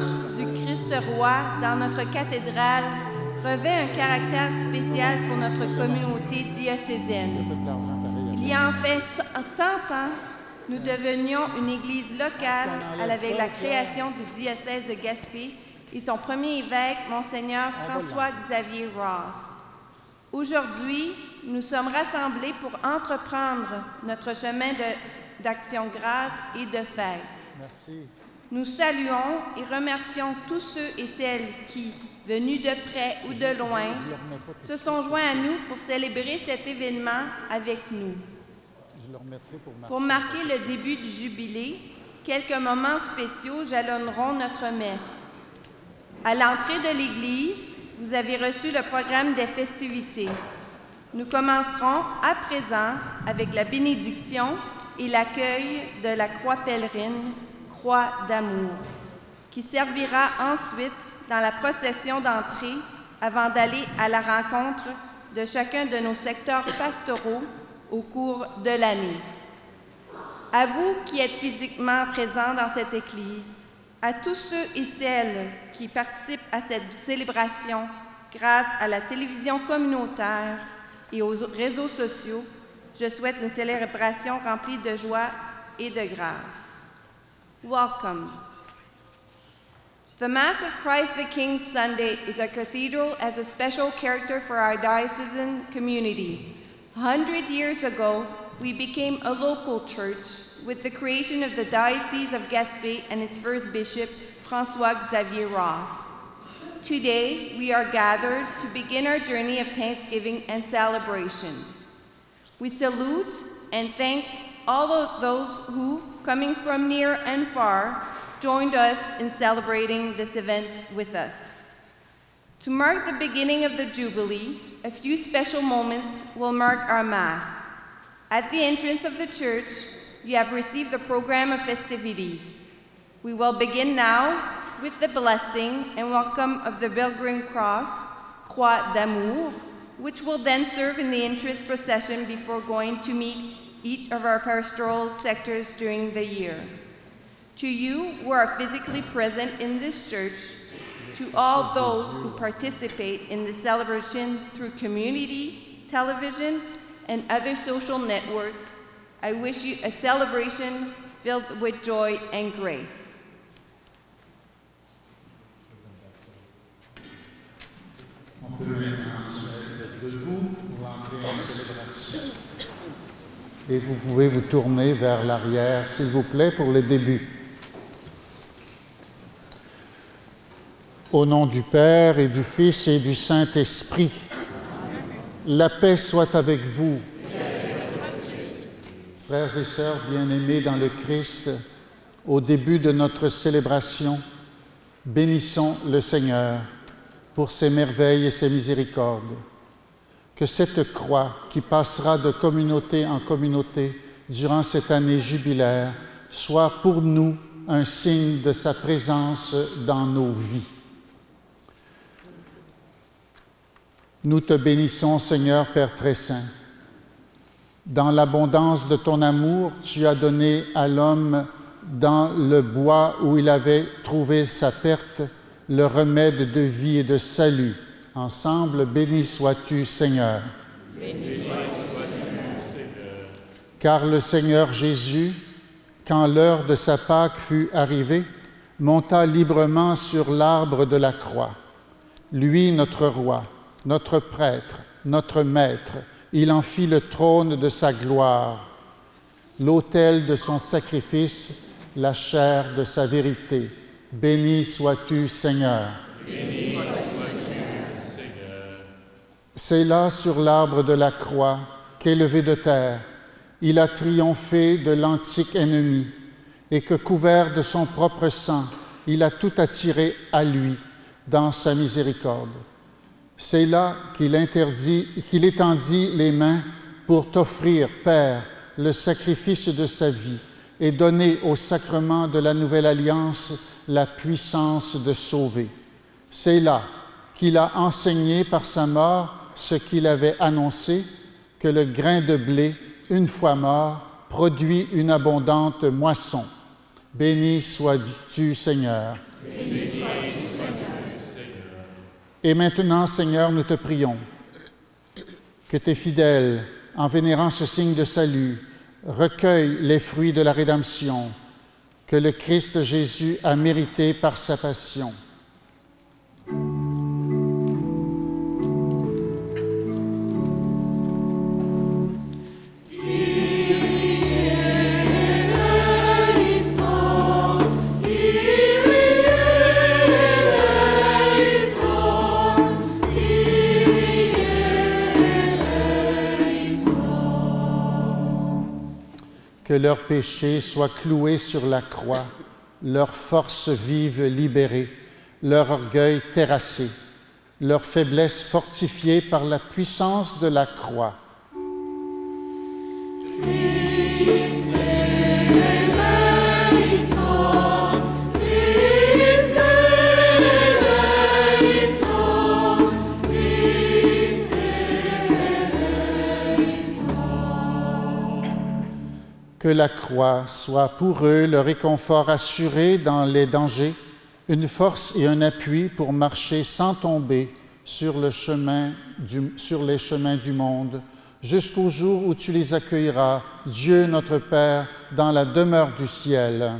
marche du Christ roi dans notre cathédrale revêt un caractère spécial pour notre communauté diocésaine. Il y a en fait 100 ans, nous devenions une église locale avec la création du diocèse de Gaspé et son premier évêque, Monseigneur François-Xavier Ross. Aujourd'hui, nous sommes rassemblés pour entreprendre notre chemin d'action grâce et de fête. Merci. Nous saluons et remercions tous ceux et celles qui, venus de près ou de loin, se sont joints à nous pour célébrer cet événement avec nous. Pour marquer le début du jubilé, quelques moments spéciaux jalonneront notre messe. À l'entrée de l'église, vous avez reçu le programme des festivités. Nous commencerons à présent avec la bénédiction et l'accueil de la croix pèlerine, croix d'amour, qui servira ensuite dans la procession d'entrée avant d'aller à la rencontre de chacun de nos secteurs pastoraux au cours de l'année. À vous qui êtes physiquement présents dans cette Église, à tous ceux et celles qui participent à cette célébration grâce à la télévision communautaire et aux réseaux sociaux, je souhaite une célébration remplie de joie et de grâce. Welcome. The Mass of Christ the King Sunday is a cathedral as a special character for our diocesan community. 100 years ago, we became a local church with the creation of the Diocese of Gaspé and its first bishop, François-Xavier Ross. Today, we are gathered to begin our journey of thanksgiving and celebration. We salute and thank all of those who, coming from near and far, joined us in celebrating this event with us. To mark the beginning of the Jubilee, a few special moments will mark our Mass. At the entrance of the church, you have received the program of festivities. We will begin now with the blessing and welcome of the Pilgrim Cross, Croix d'Amour, which will then serve in the entrance procession before going to meet each of our pastoral sectors during the year. To you who are physically present in this church, to all those who participate in the celebration through community, television, and other social networks, I wish you a celebration filled with joy and grace. On peut maintenant se mettre debout pour entrer en célébration. Et vous pouvez vous tourner vers l'arrière, s'il vous plaît, pour le début. Au nom du Père et du Fils et du Saint-Esprit, la paix soit avec vous. Frères et sœurs bien-aimés dans le Christ, au début de notre célébration, bénissons le Seigneur pour ses merveilles et ses miséricordes. Que cette croix qui passera de communauté en communauté durant cette année jubilaire soit pour nous un signe de sa présence dans nos vies. Nous te bénissons, Seigneur Père très saint. Dans l'abondance de ton amour, tu as donné à l'homme, dans le bois où il avait trouvé sa perte, le remède de vie et de salut. Ensemble, béni sois-tu, Seigneur. Béni sois-tu, Seigneur. Car le Seigneur Jésus, quand l'heure de sa Pâque fut arrivée, monta librement sur l'arbre de la croix. Lui, notre roi, notre prêtre, notre maître, il en fit le trône de sa gloire, l'autel de son sacrifice, la chair de sa vérité. Béni sois-tu, Seigneur. Béni sois-tu, Seigneur. C'est là, sur l'arbre de la croix, qu'élevé de terre, il a triomphé de l'antique ennemi, et que, couvert de son propre sang, il a tout attiré à lui dans sa miséricorde. C'est là qu'il étendit les mains pour t'offrir, Père, le sacrifice de sa vie et donner au sacrement de la nouvelle alliance la puissance de sauver. C'est là qu'il a enseigné par sa mort ce qu'il avait annoncé, que le grain de blé, une fois mort, produit une abondante moisson. Béni sois-tu, Seigneur. Béni Et maintenant, Seigneur, nous te prions que tes fidèles, en vénérant ce signe de salut, recueillent les fruits de la rédemption que le Christ Jésus a mérité par sa passion. Que leurs péchés soient cloués sur la croix, leur force vive libérée, leur orgueil terrassé, leur faiblesse fortifiée par la puissance de la croix. Que la croix soit pour eux le réconfort assuré dans les dangers, une force et un appui pour marcher sans tomber sur les chemins du monde, jusqu'au jour où tu les accueilleras, Dieu notre Père, dans la demeure du ciel.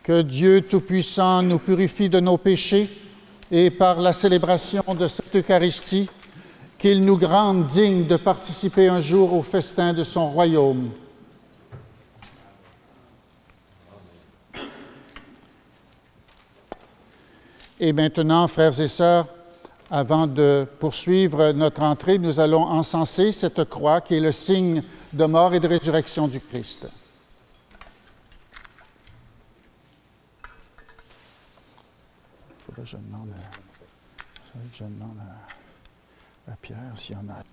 Que Dieu Tout-Puissant nous purifie de nos péchés et par la célébration de cette Eucharistie, qu'il nous rende dignes de participer un jour au festin de son royaume. Et maintenant, frères et sœurs, avant de poursuivre notre entrée, nous allons encenser cette croix qui est le signe de mort et de résurrection du Christ. Je demande à Pierre s'il y en a.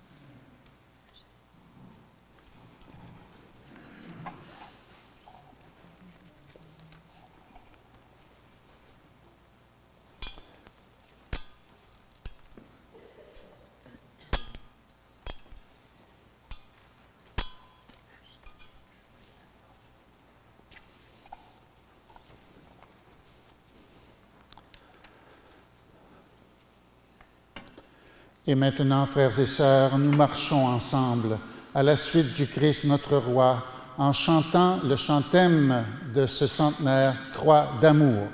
Et maintenant, frères et sœurs, nous marchons ensemble à la suite du Christ notre Roi en chantant le chantème de ce centenaire, Croix d'amour.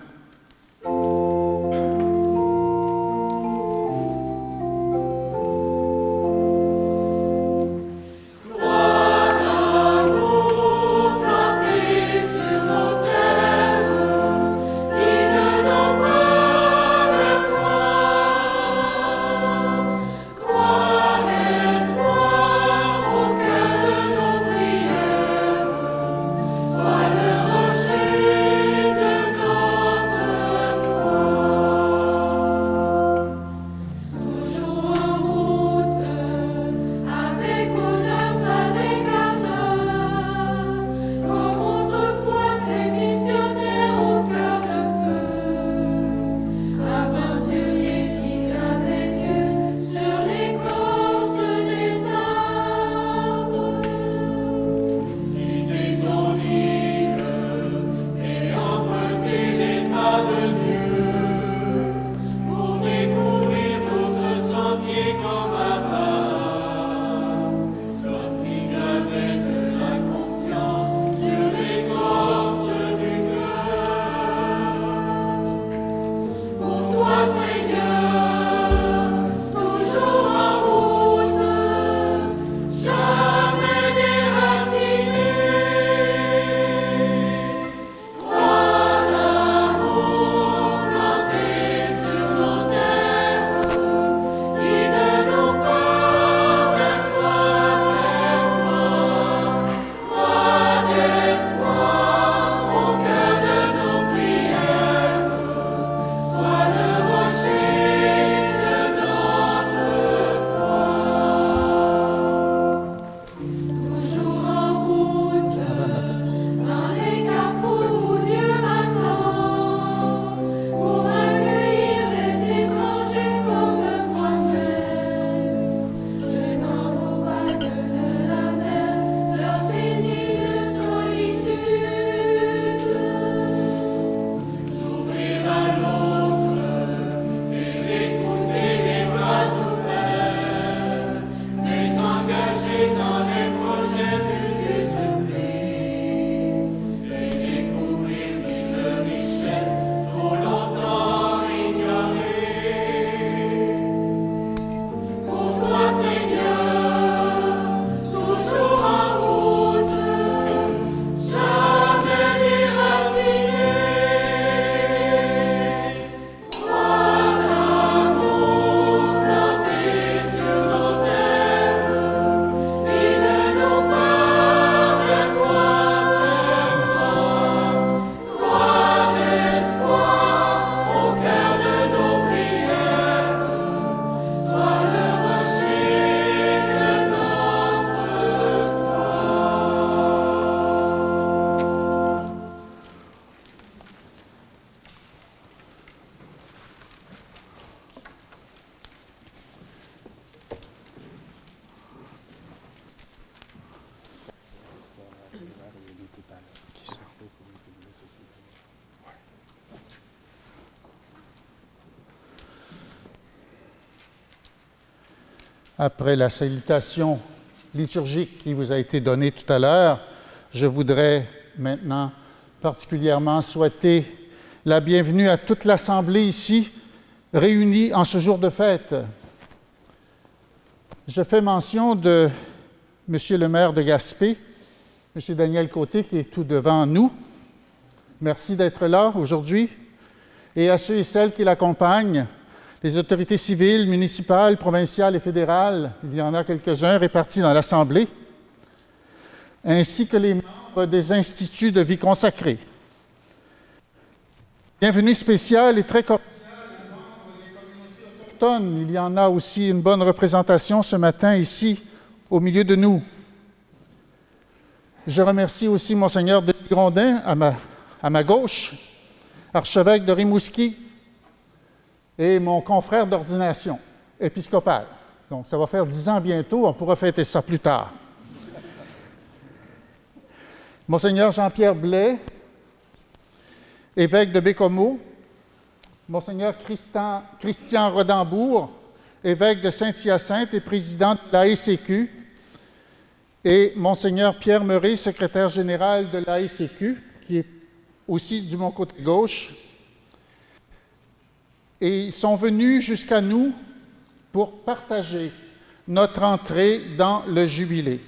Sois le rocher de notre Après la salutation liturgique qui vous a été donnée tout à l'heure, je voudrais maintenant particulièrement souhaiter la bienvenue à toute l'Assemblée ici, réunie en ce jour de fête. Je fais mention de M. le maire de Gaspé, M. Daniel Côté, qui est tout devant nous. Merci d'être là aujourd'hui. Et à ceux et celles qui l'accompagnent, les autorités civiles, municipales, provinciales et fédérales, il y en a quelques-uns répartis dans l'Assemblée, ainsi que les membres des instituts de vie consacrée. Bienvenue spéciale et très cordiale aux membres des communautés autochtones. Il y en a aussi une bonne représentation ce matin ici, au milieu de nous. Je remercie aussi Monseigneur Denis Grondin, à ma gauche, archevêque de Rimouski, et mon confrère d'ordination épiscopale. Donc, ça va faire 10 ans bientôt, on pourra fêter ça plus tard. Monseigneur Jean-Pierre Blais, évêque de Bécomo, Monseigneur Christian Rodambourg, évêque de Saint-Hyacinthe et président de l'AECQ, et Monseigneur Pierre Meuret, secrétaire général de l'AECQ, qui est aussi de mon côté gauche. Et ils sont venus jusqu'à nous pour partager notre entrée dans le jubilé.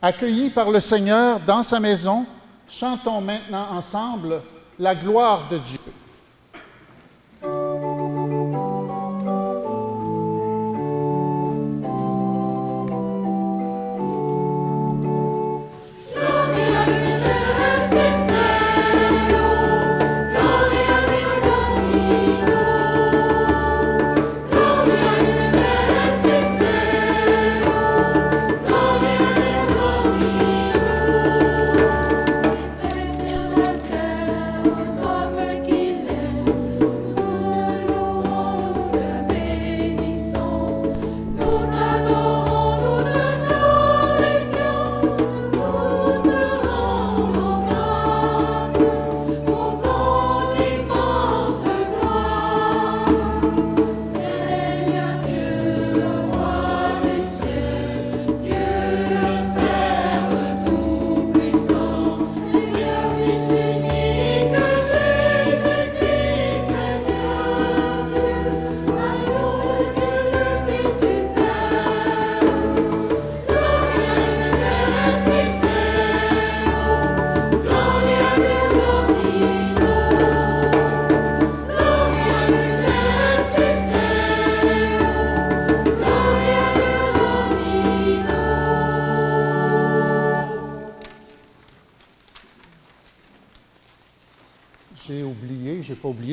Accueillis par le Seigneur dans sa maison, chantons maintenant ensemble la gloire de Dieu.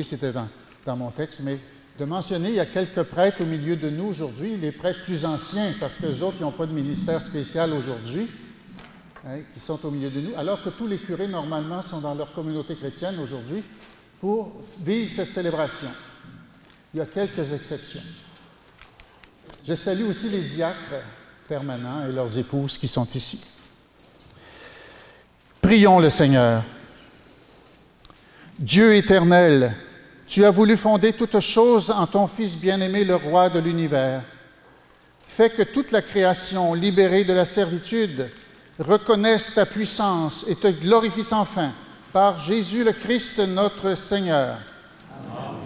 C'était dans mon texte, mais de mentionner, il y a quelques prêtres au milieu de nous aujourd'hui, les prêtres plus anciens, parce que les autres n'ont pas de ministère spécial aujourd'hui, qui sont au milieu de nous, alors que tous les curés, normalement, sont dans leur communauté chrétienne aujourd'hui pour vivre cette célébration. Il y a quelques exceptions. Je salue aussi les diacres permanents et leurs épouses qui sont ici. Prions le Seigneur. Dieu éternel, tu as voulu fonder toutes choses en ton Fils bien-aimé, le Roi de l'univers. Fais que toute la création, libérée de la servitude, reconnaisse ta puissance et te glorifie sans fin, par Jésus le Christ, notre Seigneur. Amen.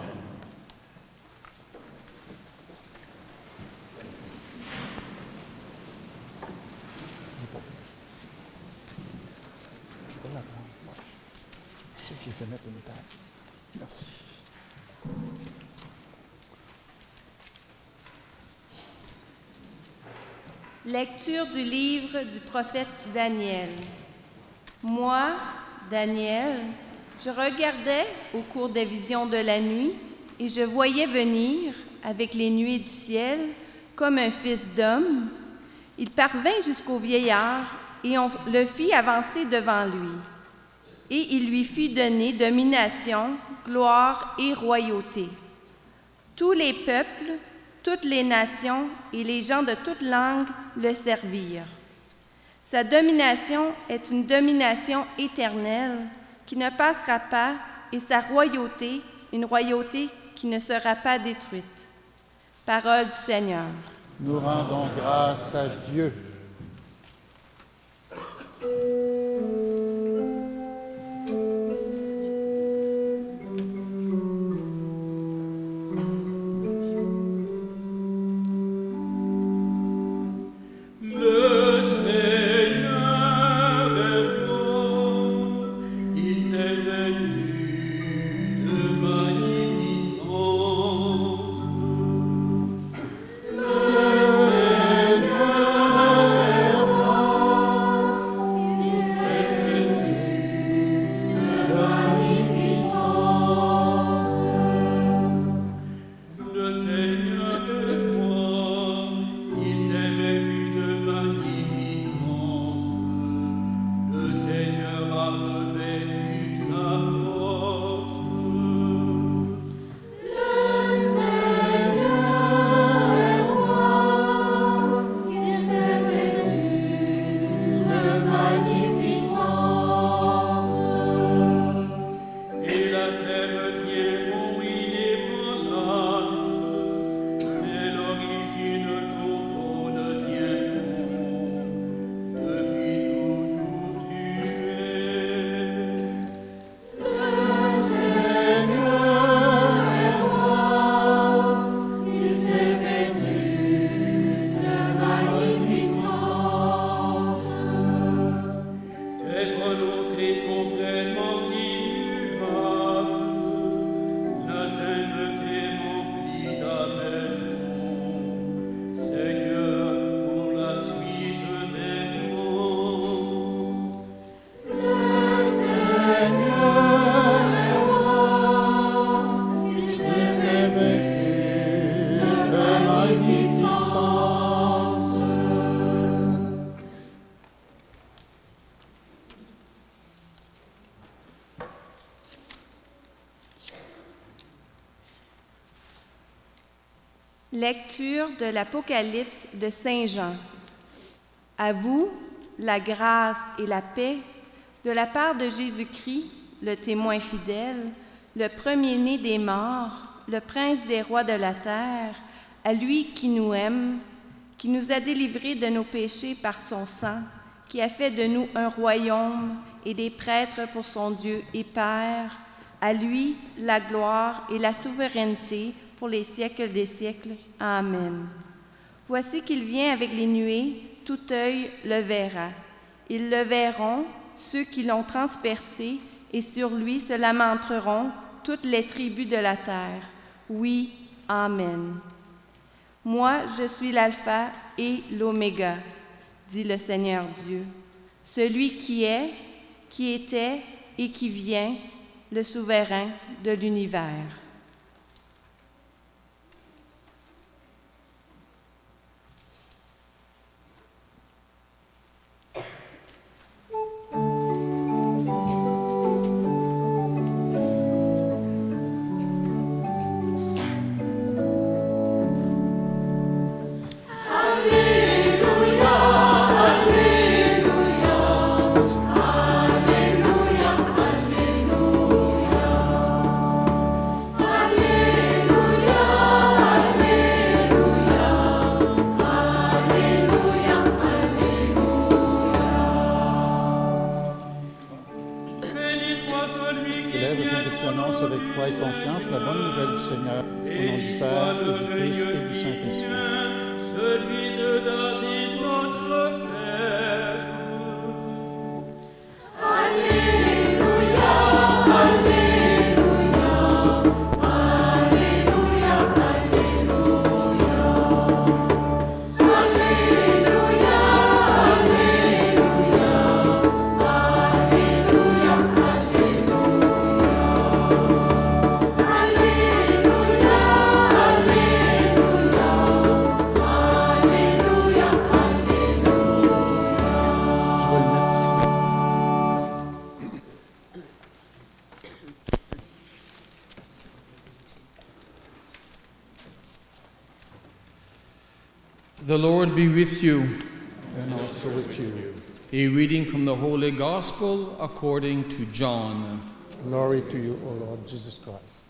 J'ai fait mettre une table. Merci. Lecture du livre du prophète Daniel. Moi, Daniel, je regardais au cours des visions de la nuit et je voyais venir, avec les nuées du ciel, comme un fils d'homme. Il parvint jusqu'au vieillard et on le fit avancer devant lui. Et il lui fut donné domination, gloire et royauté. Tous les peuples, toutes les nations et les gens de toute langue le servirent. Sa domination est une domination éternelle qui ne passera pas, et sa royauté, une royauté qui ne sera pas détruite. Parole du Seigneur. Nous rendons grâce à Dieu. Lecture de l'Apocalypse de Saint Jean. À vous, la grâce et la paix de la part de Jésus-Christ, le témoin fidèle, le premier-né des morts, le prince des rois de la terre, à lui qui nous aime, qui nous a délivrés de nos péchés par son sang, qui a fait de nous un royaume et des prêtres pour son Dieu et Père, à lui la gloire et la souveraineté pour les siècles des siècles. Amen. Voici qu'il vient avec les nuées, tout œil le verra. Ils le verront, ceux qui l'ont transpercé, et sur lui se lamenteront toutes les tribus de la terre. Oui, Amen. Moi, je suis l'Alpha et l'Oméga, dit le Seigneur Dieu, celui qui est, qui était et qui vient, le souverain de l'univers. The Lord be with you. And also with you. A reading from the Holy Gospel according to John. Glory to you, O Lord Jesus Christ.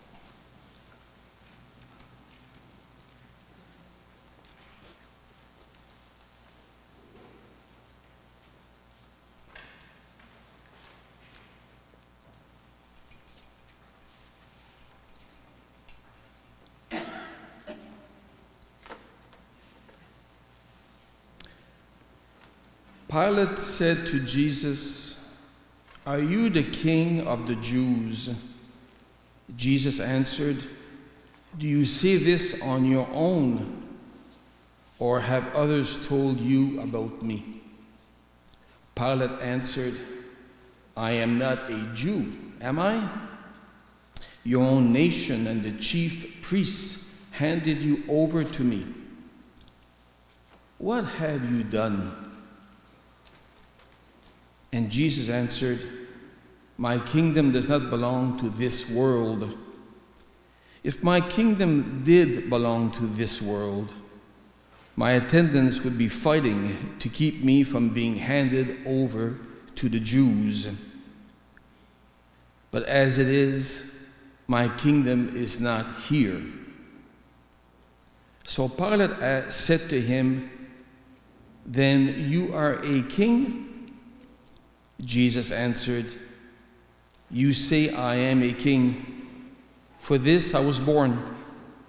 Pilate said to Jesus, "Are you the king of the Jews?" Jesus answered, "Do you say this on your own, or have others told you about me?" Pilate answered, "I am not a Jew, am I? Your own nation and the chief priests handed you over to me. What have you done?" And Jesus answered, "My kingdom does not belong to this world. If my kingdom did belong to this world, my attendants would be fighting to keep me from being handed over to the Jews. But as it is, my kingdom is not here." So Pilate said to him, "Then you are a king?" Jesus answered, "You say I am a king. For this I was born,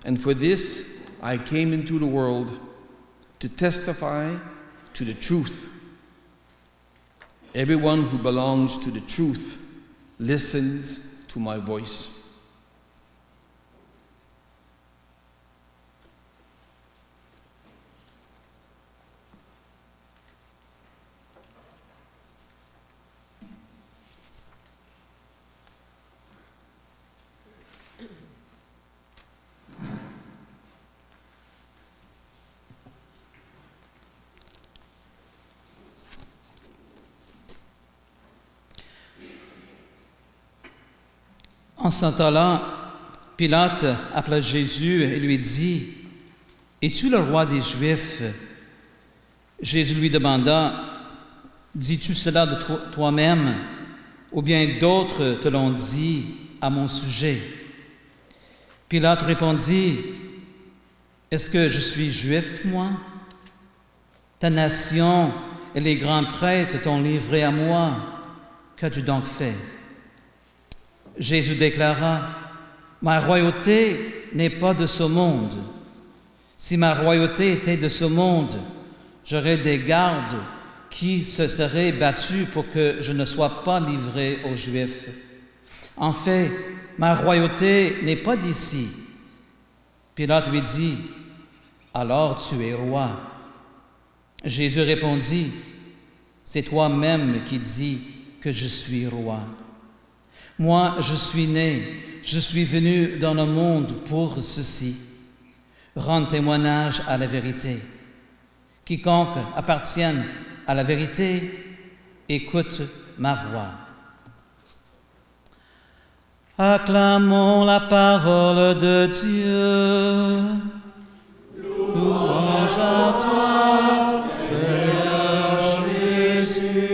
and for this I came into the world, to testify to the truth. Everyone who belongs to the truth listens to my voice." En ce temps-là, Pilate appela Jésus et lui dit, « Es-tu le roi des Juifs ?» Jésus lui demanda, « Dis-tu cela de toi-même, ou bien d'autres te l'ont dit à mon sujet ?» Pilate répondit, « Est-ce que je suis juif, moi? Ta nation et les grands prêtres t'ont livré à moi. Qu'as-tu donc fait? » Jésus déclara, « Ma royauté n'est pas de ce monde. Si ma royauté était de ce monde, j'aurais des gardes qui se seraient battus pour que je ne sois pas livré aux Juifs. En fait, ma royauté n'est pas d'ici. » Pilate lui dit, « Alors tu es roi. » Jésus répondit, « C'est toi-même qui dis que je suis roi. Moi, je suis né, je suis venu dans le monde pour ceci, rendre témoignage à la vérité. Quiconque appartienne à la vérité, écoute ma voix. » Acclamons la parole de Dieu. Louange à toi, Seigneur Jésus.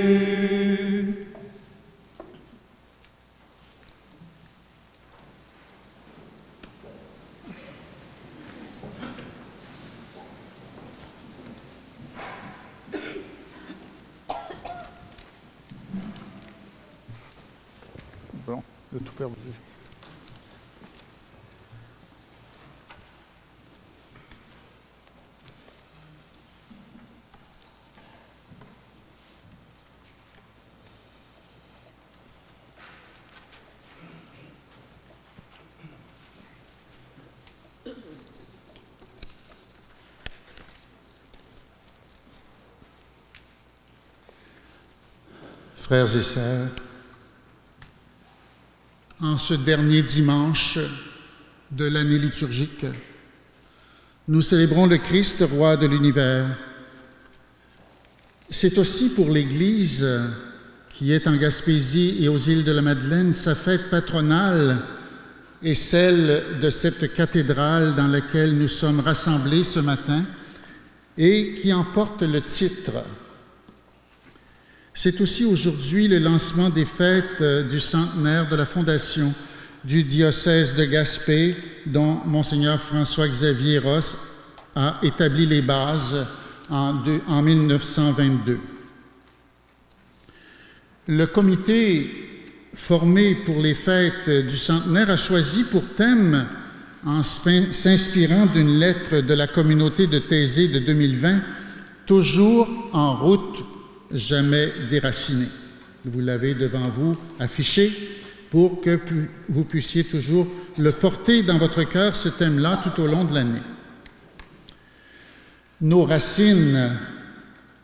Bon, de tout perdu. Frères et sœurs, en ce dernier dimanche de l'année liturgique, nous célébrons le Christ, roi de l'univers. C'est aussi pour l'Église, qui est en Gaspésie et aux îles de la Madeleine, sa fête patronale et celle de cette cathédrale dans laquelle nous sommes rassemblés ce matin et qui en porte le titre. C'est aussi aujourd'hui le lancement des fêtes du centenaire de la fondation du diocèse de Gaspé, dont Monseigneur François-Xavier Ross a établi les bases en 1922. Le comité formé pour les fêtes du centenaire a choisi pour thème, en s'inspirant d'une lettre de la communauté de Thésée de 2020, « Toujours en route jamais déraciné. Vous l'avez devant vous affiché pour que vous puissiez toujours le porter dans votre cœur, ce thème-là, tout au long de l'année. Nos racines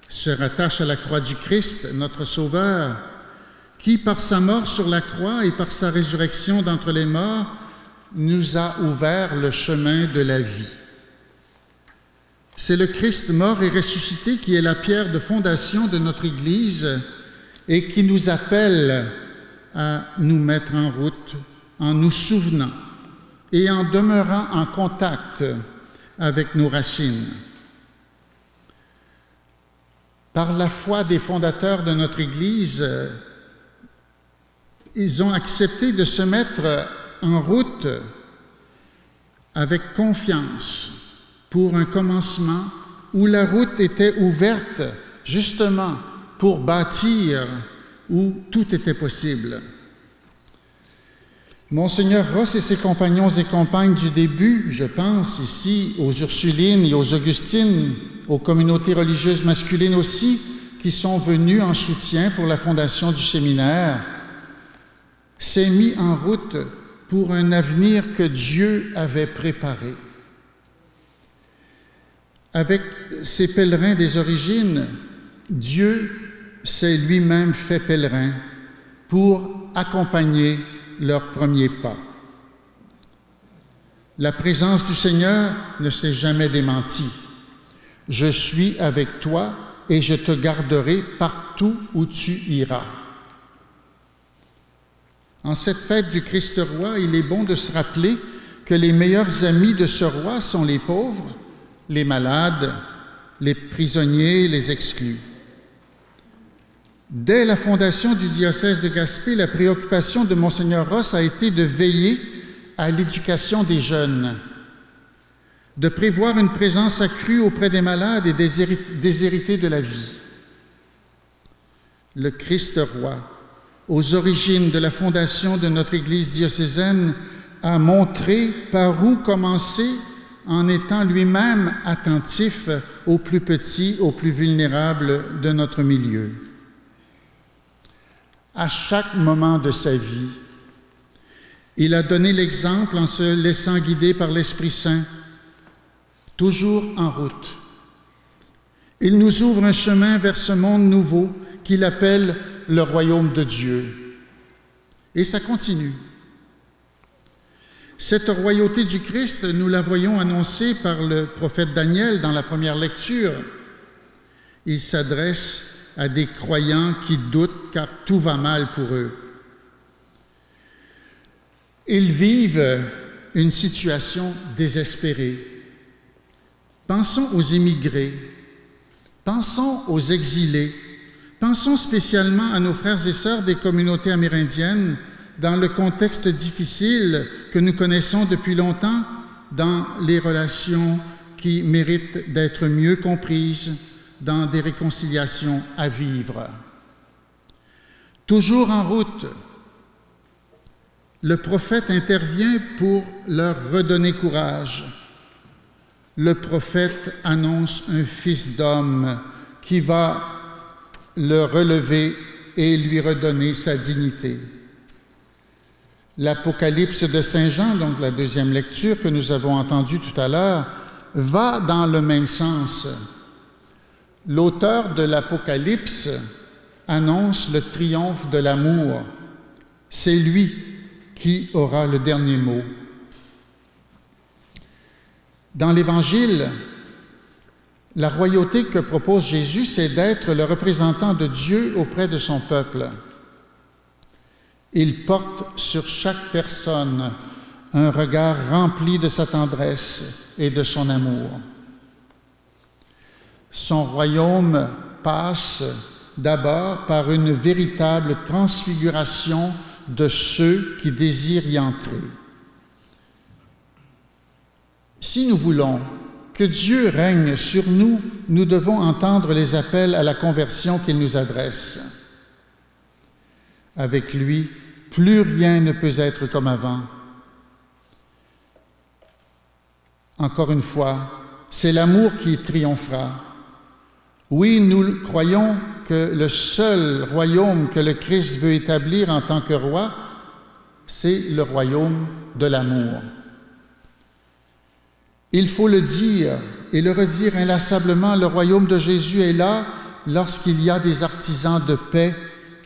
se rattachent à la croix du Christ, notre Sauveur, qui, par sa mort sur la croix et par sa résurrection d'entre les morts, nous a ouvert le chemin de la vie. C'est le Christ mort et ressuscité qui est la pierre de fondation de notre Église et qui nous appelle à nous mettre en route en nous souvenant et en demeurant en contact avec nos racines. Par la foi des fondateurs de notre Église, ils ont accepté de se mettre en route avec confiance pour un commencement où la route était ouverte justement pour bâtir où tout était possible. Monseigneur Ross et ses compagnons et compagnes du début, je pense ici aux Ursulines et aux Augustines, aux communautés religieuses masculines aussi, qui sont venus en soutien pour la fondation du séminaire, s'est mis en route pour un avenir que Dieu avait préparé. Avec ces pèlerins des origines, Dieu s'est lui-même fait pèlerin pour accompagner leurs premiers pas. La présence du Seigneur ne s'est jamais démentie. Je suis avec toi et je te garderai partout où tu iras. En cette fête du Christ roi, il est bon de se rappeler que les meilleurs amis de ce roi sont les pauvres, les malades, les prisonniers, les exclus. Dès la fondation du diocèse de Gaspé, la préoccupation de Monseigneur Ross a été de veiller à l'éducation des jeunes, de prévoir une présence accrue auprès des malades et déshérités de la vie. Le Christ roi, aux origines de la fondation de notre Église diocésaine, a montré par où commencer en étant lui-même attentif aux plus petits, aux plus vulnérables de notre milieu. À chaque moment de sa vie, il a donné l'exemple en se laissant guider par l'Esprit Saint, toujours en route. Il nous ouvre un chemin vers ce monde nouveau qu'il appelle le royaume de Dieu. Et ça continue. Cette royauté du Christ, nous la voyons annoncée par le prophète Daniel dans la première lecture. Il s'adresse à des croyants qui doutent car tout va mal pour eux. Ils vivent une situation désespérée. Pensons aux immigrés, pensons aux exilés, pensons spécialement à nos frères et sœurs des communautés amérindiennes dans le contexte difficile que nous connaissons depuis longtemps dans les relations qui méritent d'être mieux comprises, dans des réconciliations à vivre. Toujours en route, le prophète intervient pour leur redonner courage. Le prophète annonce un fils d'homme qui va le relever et lui redonner sa dignité. L'Apocalypse de Saint Jean, donc la deuxième lecture que nous avons entendue tout à l'heure, va dans le même sens. L'auteur de l'Apocalypse annonce le triomphe de l'amour. C'est lui qui aura le dernier mot. Dans l'Évangile, la royauté que propose Jésus, c'est d'être le représentant de Dieu auprès de son peuple. Il porte sur chaque personne un regard rempli de sa tendresse et de son amour. Son royaume passe d'abord par une véritable transfiguration de ceux qui désirent y entrer. Si nous voulons que Dieu règne sur nous, nous devons entendre les appels à la conversion qu'il nous adresse. Avec lui, plus rien ne peut être comme avant. Encore une fois, c'est l'amour qui triomphera. Oui, nous croyons que le seul royaume que le Christ veut établir en tant que roi, c'est le royaume de l'amour. Il faut le dire et le redire inlassablement, le royaume de Jésus est là lorsqu'il y a des artisans de paix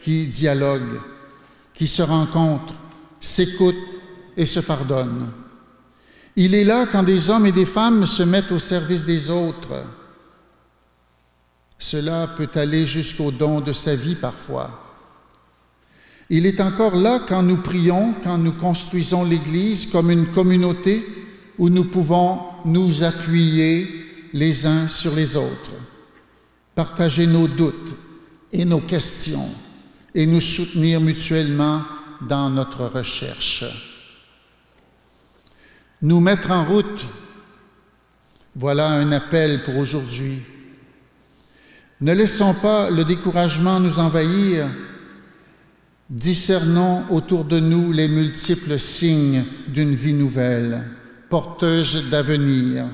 qui dialoguent, qui se rencontrent, s'écoutent et se pardonnent. Il est là quand des hommes et des femmes se mettent au service des autres. Cela peut aller jusqu'au don de sa vie parfois. Il est encore là quand nous prions, quand nous construisons l'Église comme une communauté où nous pouvons nous appuyer les uns sur les autres, partager nos doutes et nos questions et nous soutenir mutuellement dans notre recherche. Nous mettre en route, voilà un appel pour aujourd'hui. Ne laissons pas le découragement nous envahir. Discernons autour de nous les multiples signes d'une vie nouvelle, porteuse d'avenir.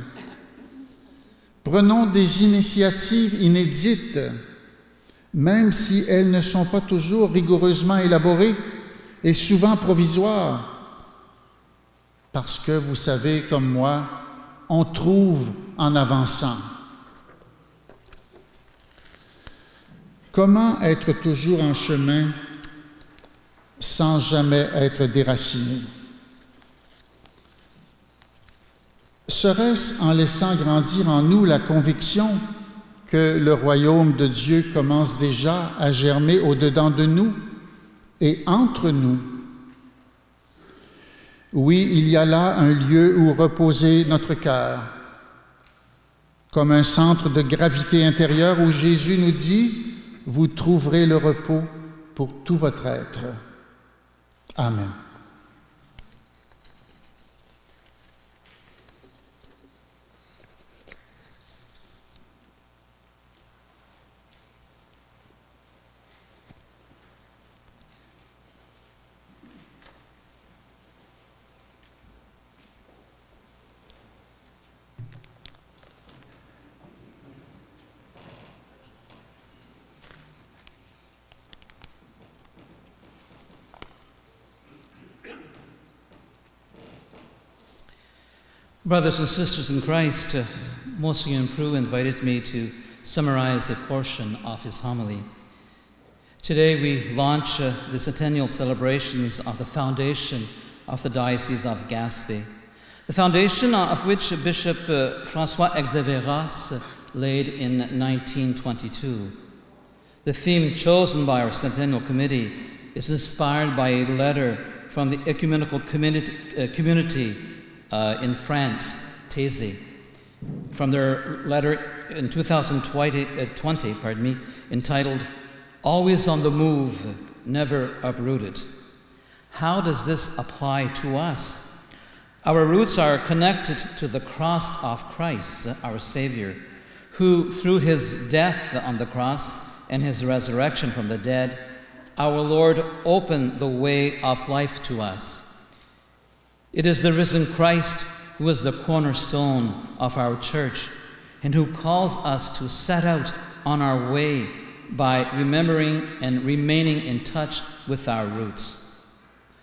Prenons des initiatives inédites, même si elles ne sont pas toujours rigoureusement élaborées et souvent provisoires. Parce que, vous savez, comme moi, on trouve en avançant. Comment être toujours en chemin sans jamais être déraciné? Serait-ce en laissant grandir en nous la conviction que le royaume de Dieu commence déjà à germer au-dedans de nous et entre nous? Oui, il y a là un lieu où reposer notre cœur, comme un centre de gravité intérieure où Jésus nous dit « Vous trouverez le repos pour tout votre être. » Amen. Brothers and sisters in Christ, Monsignor Prue invited me to summarize a portion of his homily. Today we launch the centennial celebrations of the foundation of the Diocese of Gaspé, the foundation of which Bishop François Exaveras laid in 1922. The theme chosen by our Centennial Committee is inspired by a letter from the ecumenical community in France, Thésée, from their letter in 2020, entitled "Always on the Move, Never Uprooted." How does this apply to us? Our roots are connected to the cross of Christ, our Savior, who, through his death on the cross and his resurrection from the dead, our Lord opened the way of life to us. It is the risen Christ who is the cornerstone of our church and who calls us to set out on our way by remembering and remaining in touch with our roots.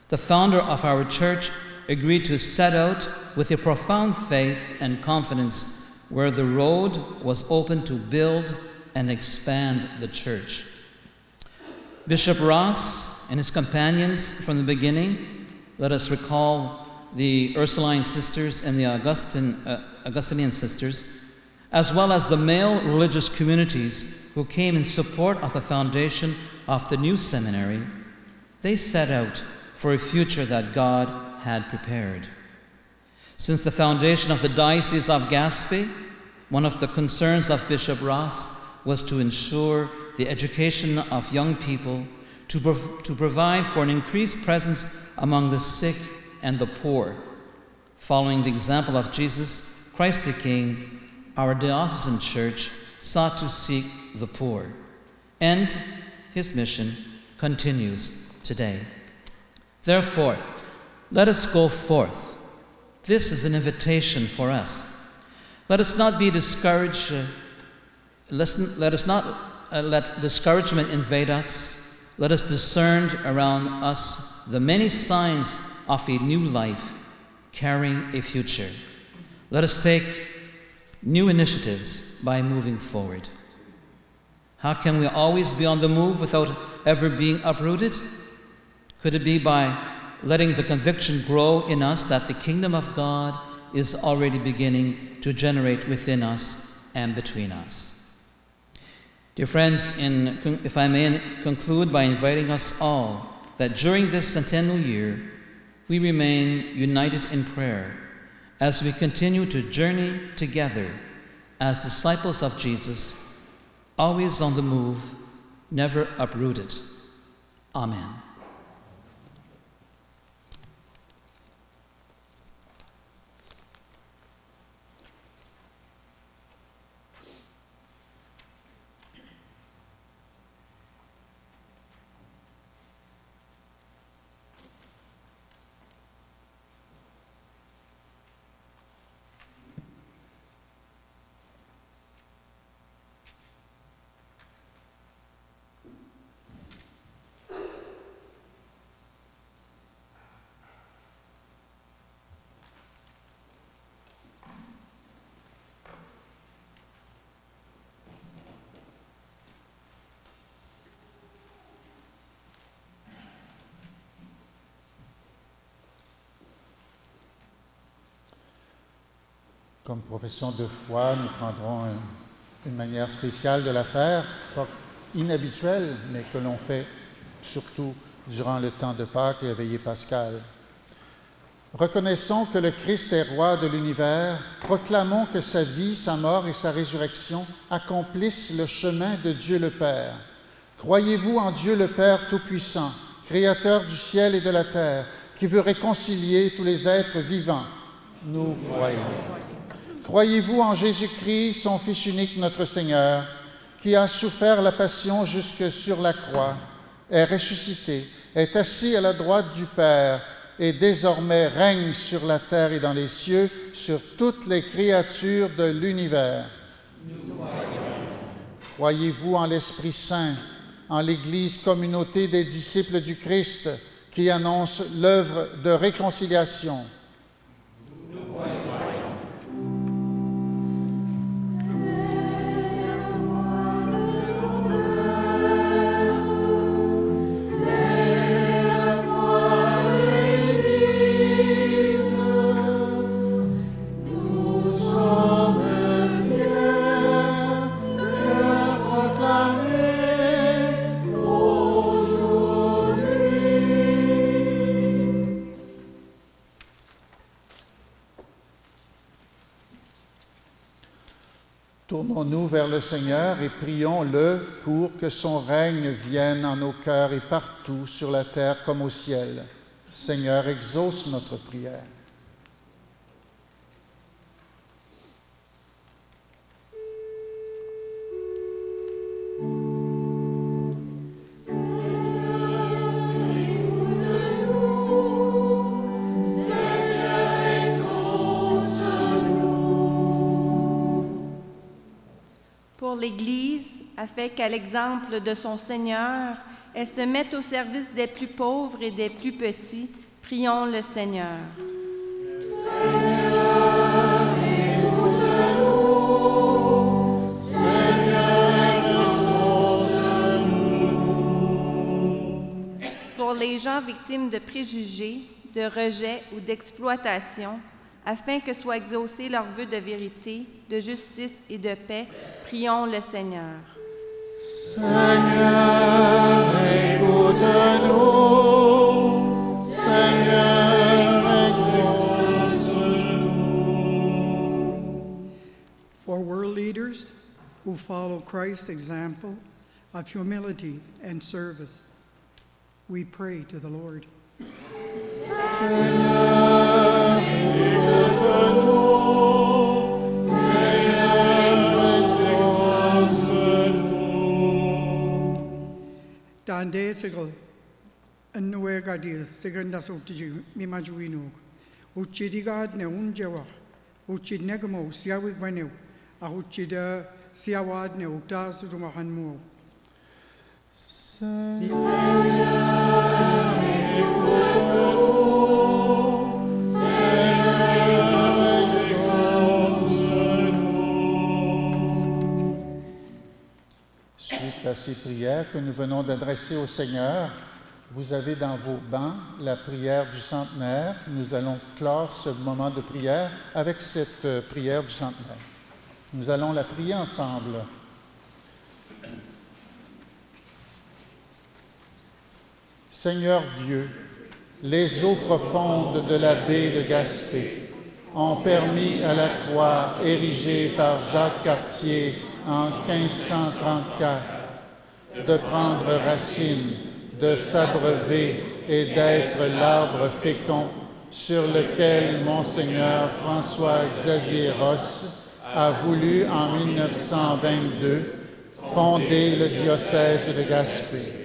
The founder of our church agreed to set out with a profound faith and confidence where the road was open to build and expand the church. Bishop Ross and his companions from the beginning, let us recall the Ursuline sisters and the Augustinian sisters, as well as the male religious communities who came in support of the foundation of the new seminary, they set out for a future that God had prepared. Since the foundation of the Diocese of Gaspé, one of the concerns of Bishop Ross was to ensure the education of young people, to provide for an increased presence among the sick and the poor. Following the example of Jesus, Christ the King, our diocesan church sought to seek the poor, and his mission continues today. Therefore, let us go forth. This is an invitation for us. Let us not be discouraged let us not let discouragement invade us. Let us discern around us the many signs of a new life carrying a future. Let us take new initiatives by moving forward. How can we always be on the move without ever being uprooted? Could it be by letting the conviction grow in us that the kingdom of God is already beginning to generate within us and between us? Dear friends, if I may conclude by inviting us all that during this centennial year, we remain united in prayer as we continue to journey together as disciples of Jesus, always on the move, never uprooted. Amen. Comme profession de foi, nous prendrons une manière spéciale de la faire, pas inhabituelle, mais que l'on fait surtout durant le temps de Pâques et la veillée pascale. Reconnaissons que le Christ est roi de l'univers, proclamons que sa vie, sa mort et sa résurrection accomplissent le chemin de Dieu le Père. Croyez-vous en Dieu le Père Tout-Puissant, Créateur du ciel et de la terre, qui veut réconcilier tous les êtres vivants? Nous croyons. Croyez-vous en Jésus-Christ, son Fils unique, notre Seigneur, qui a souffert la passion jusque sur la croix, est ressuscité, est assis à la droite du Père et désormais règne sur la terre et dans les cieux, sur toutes les créatures de l'univers? Croyez-vous en l'Esprit Saint, en l'Église, communauté des disciples du Christ, qui annonce l'œuvre de réconciliation? Tournons-nous vers le Seigneur et prions-le pour que son règne vienne en nos cœurs et partout sur la terre comme au ciel. Seigneur, exauce notre prière. Pour l'Église, afin qu'à l'exemple de son Seigneur, elle se mette au service des plus pauvres et des plus petits, prions le Seigneur. Seigneur, écoute-nous. Seigneur, exauce-nous. Pour les gens victimes de préjugés, de rejet ou d'exploitation, afin que soient exaucés leurs vœux de vérité, de justice et de paix, prions le Seigneur. Seigneur, écoute-nous. Seigneur, exauce-nous. For world leaders who follow Christ's example of humility and service, we pray to the Lord. Seigneur, écoute-nous. Seigneur, exauce-nous. Dande sigal annuwe gadil siganda sotiji mimajuinu uchidigad ne unjewa uchidnegmo siawig banew a uchida siawad ne uktas rumahan mo. Suite à ces prières que nous venons d'adresser au Seigneur, vous avez dans vos bancs la prière du centenaire. Nous allons clore ce moment de prière avec cette prière du centenaire. Nous allons la prier ensemble. Seigneur Dieu, les eaux profondes de la baie de Gaspé ont permis à la croix érigée par Jacques Cartier en 1534 de prendre racine, de s'abreuver et d'être l'arbre fécond sur lequel Monseigneur François-Xavier Rosse a voulu en 1922 fonder le diocèse de Gaspé.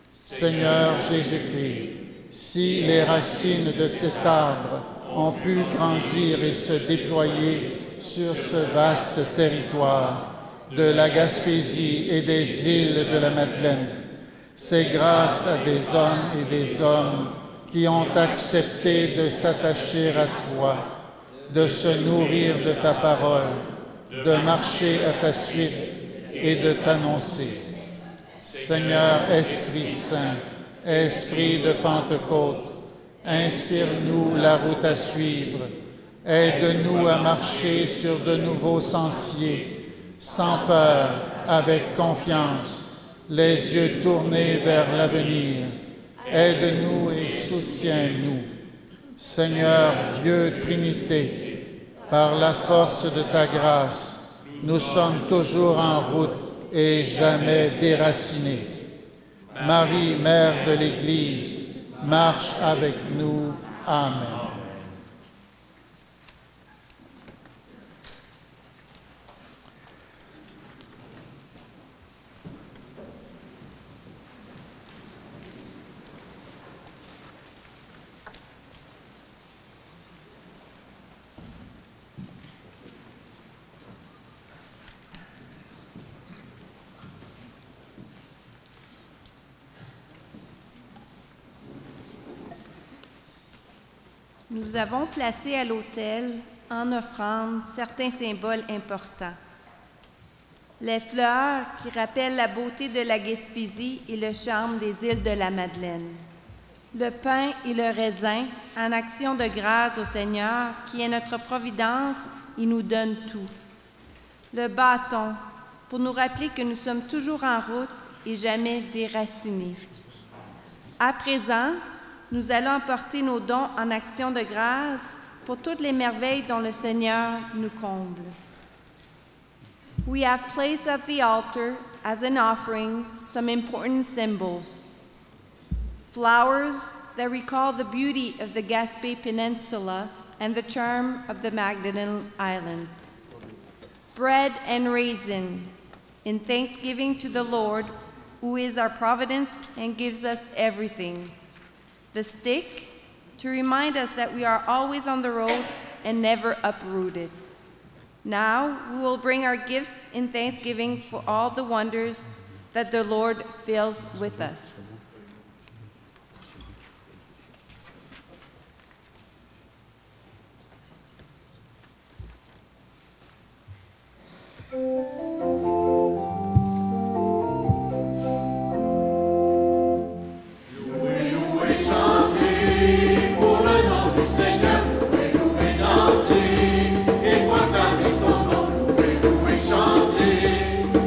Seigneur Jésus-Christ, si les racines de cet arbre ont pu grandir et se déployer sur ce vaste territoire de la Gaspésie et des îles de la Madeleine, c'est grâce à des hommes et des hommes qui ont accepté de s'attacher à toi, de se nourrir de ta parole, de marcher à ta suite et de t'annoncer. Seigneur Esprit Saint, Esprit de Pentecôte, inspire-nous la route à suivre, aide-nous à marcher sur de nouveaux sentiers, sans peur, avec confiance, les yeux tournés vers l'avenir. Aide-nous et soutiens-nous. Seigneur Dieu Trinité, par la force de ta grâce, nous sommes toujours en route et jamais déracinés. Marie, Mère de l'Église, marche avec nous. Amen. Nous avons placé à l'autel, en offrande, certains symboles importants. Les fleurs qui rappellent la beauté de la Gaspésie et le charme des îles de la Madeleine. Le pain et le raisin, en action de grâce au Seigneur, qui est notre providence et nous donne tout. Le bâton, pour nous rappeler que nous sommes toujours en route et jamais déracinés. À présent, nous allons apporter nos dons en action de grâce pour toutes les merveilles dont le Seigneur nous comble. We have placed at the altar as an offering some important symbols. Flowers that recall the beauty of the Gaspé Peninsula and the charm of the Magdalen Islands. Bread and raisin in thanksgiving to the Lord, who is our providence and gives us everything. The stick, to remind us that we are always on the road and never uprooted. Now we will bring our gifts in thanksgiving for all the wonders that the Lord fills with us.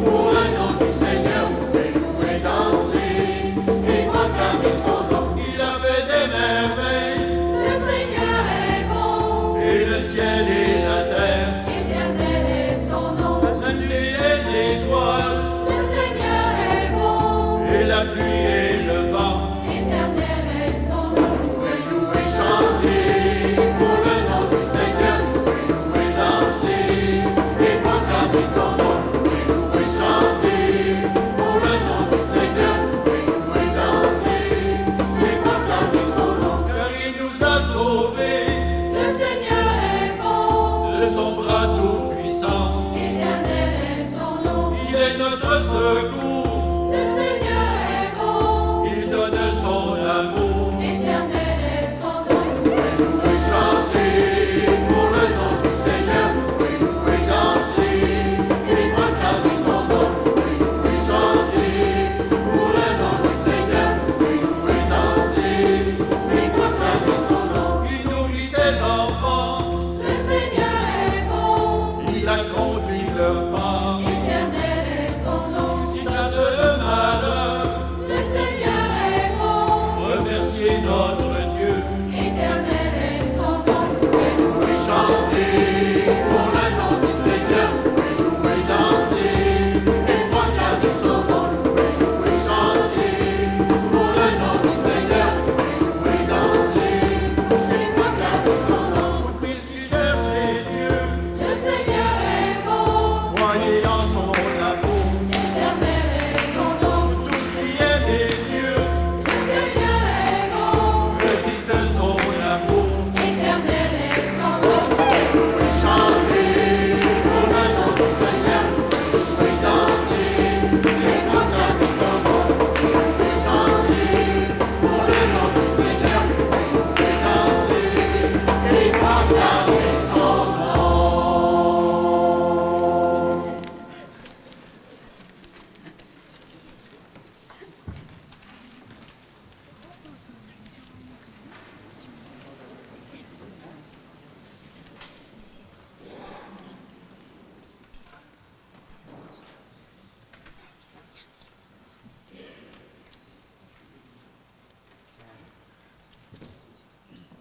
Pour le nom du Seigneur, louez, louez, dansez.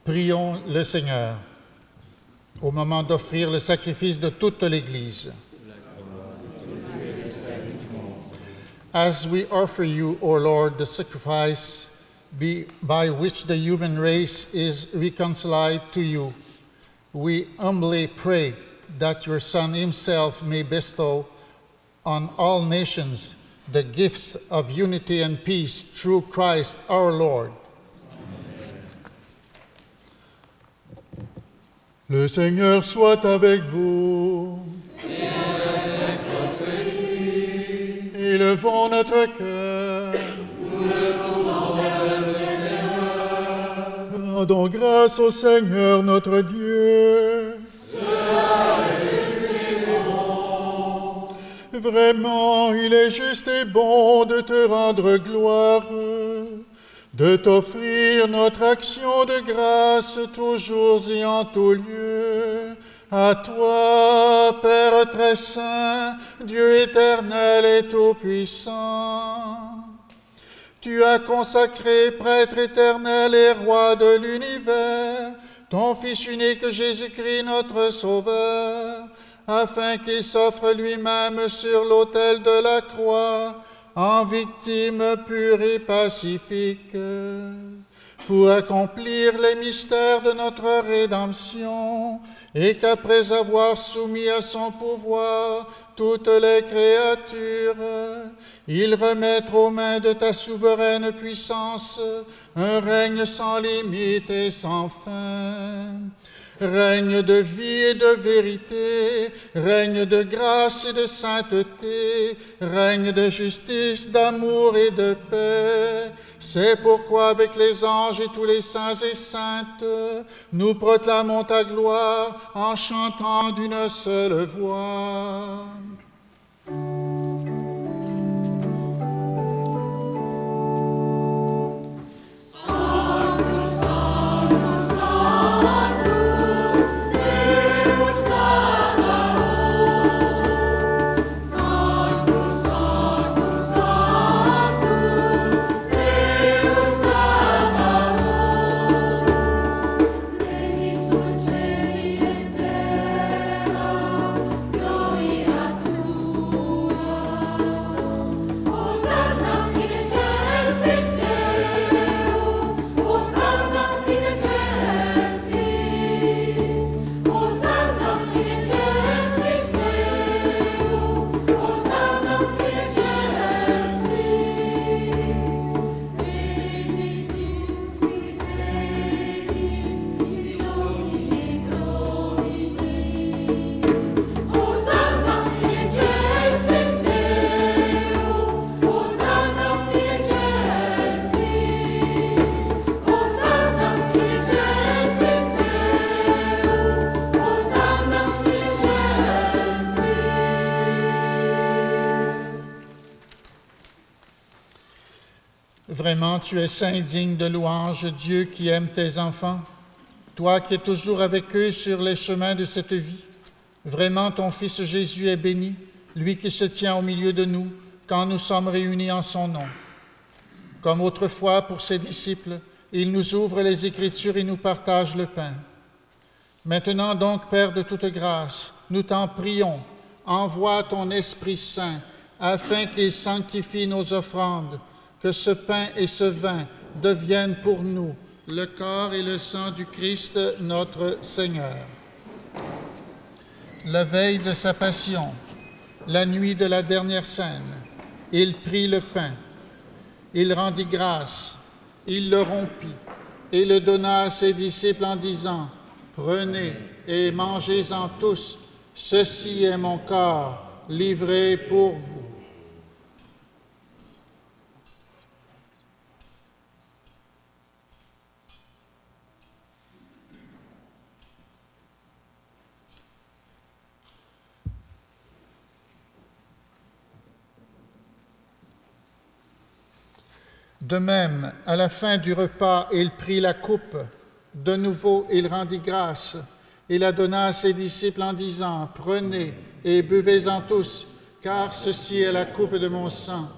Prions le Seigneur au moment d'offrir le sacrifice de toute l'Église. As we offer you, O Lord, the sacrifice by which the human race is reconciled to you, we humbly pray that your Son himself may bestow on all nations the gifts of unity and peace through Christ our Lord. Le Seigneur soit avec vous. Et avec votre esprit. Élevons notre cœur. Nous le tournons vers le Seigneur. Rendons grâce au Seigneur notre Dieu. Cela est juste et bon. Vraiment, il est juste et bon de te rendre gloire, de t'offrir notre action de grâce toujours et en tout lieu. À toi, Père très saint, Dieu éternel et tout-puissant. Tu as consacré, prêtre éternel et roi de l'univers, ton Fils unique Jésus-Christ, notre Sauveur, afin qu'il s'offre lui-même sur l'autel de la croix, en victime pure et pacifique, pour accomplir les mystères de notre rédemption, et qu'après avoir soumis à son pouvoir toutes les créatures, il remette aux mains de ta souveraine puissance un règne sans limite et sans fin. Règne de vie et de vérité, règne de grâce et de sainteté, règne de justice, d'amour et de paix. C'est pourquoi avec les anges et tous les saints et saintes, nous proclamons ta gloire en chantant d'une seule voix. Vraiment, tu es saint et digne de louange, Dieu qui aime tes enfants, toi qui es toujours avec eux sur les chemins de cette vie. Vraiment, ton Fils Jésus est béni, lui qui se tient au milieu de nous quand nous sommes réunis en son nom. Comme autrefois pour ses disciples, il nous ouvre les Écritures et nous partage le pain. Maintenant donc, Père de toute grâce, nous t'en prions, envoie ton Esprit Saint afin qu'il sanctifie nos offrandes, que ce pain et ce vin deviennent pour nous le corps et le sang du Christ notre Seigneur. La veille de sa passion, la nuit de la dernière scène, il prit le pain, il rendit grâce, il le rompit et le donna à ses disciples en disant « Prenez et mangez-en tous, ceci est mon corps livré pour vous. » De même, à la fin du repas, il prit la coupe. De nouveau, il rendit grâce. Il la donna à ses disciples en disant, « Prenez et buvez-en tous, car ceci est la coupe de mon sang,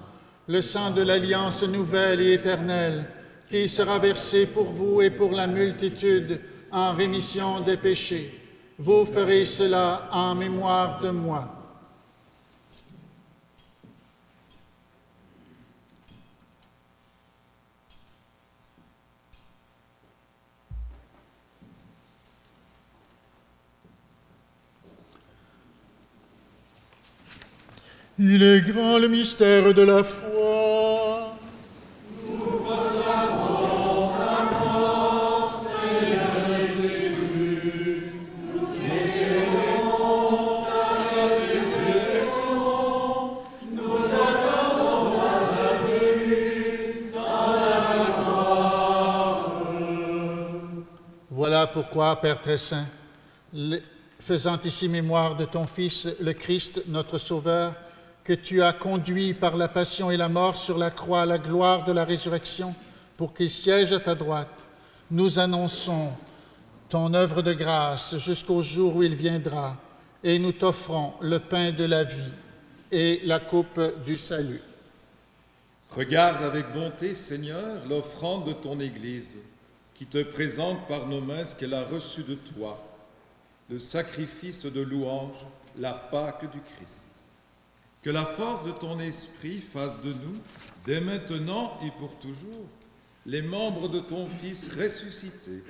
le sang de l'alliance nouvelle et éternelle, qui sera versé pour vous et pour la multitude en rémission des péchés. Vous ferez cela en mémoire de moi. Il est grand le mystère de la foi. Nous proclamons ta mort, Seigneur Jésus. Nous célébrons ta résurrection. Nous attendons ta venue dans la gloire. Voilà pourquoi, Père très saint, faisant ici mémoire de ton Fils, le Christ, notre Sauveur, que tu as conduit par la passion et la mort sur la croix à la gloire de la résurrection, pour qu'il siège à ta droite, nous annonçons ton œuvre de grâce jusqu'au jour où il viendra, et nous t'offrons le pain de la vie et la coupe du salut. Regarde avec bonté, Seigneur, l'offrande de ton Église, qui te présente par nos mains ce qu'elle a reçu de toi, le sacrifice de louange, la Pâque du Christ. Que la force de ton esprit fasse de nous, dès maintenant et pour toujours, les membres de ton Fils ressuscité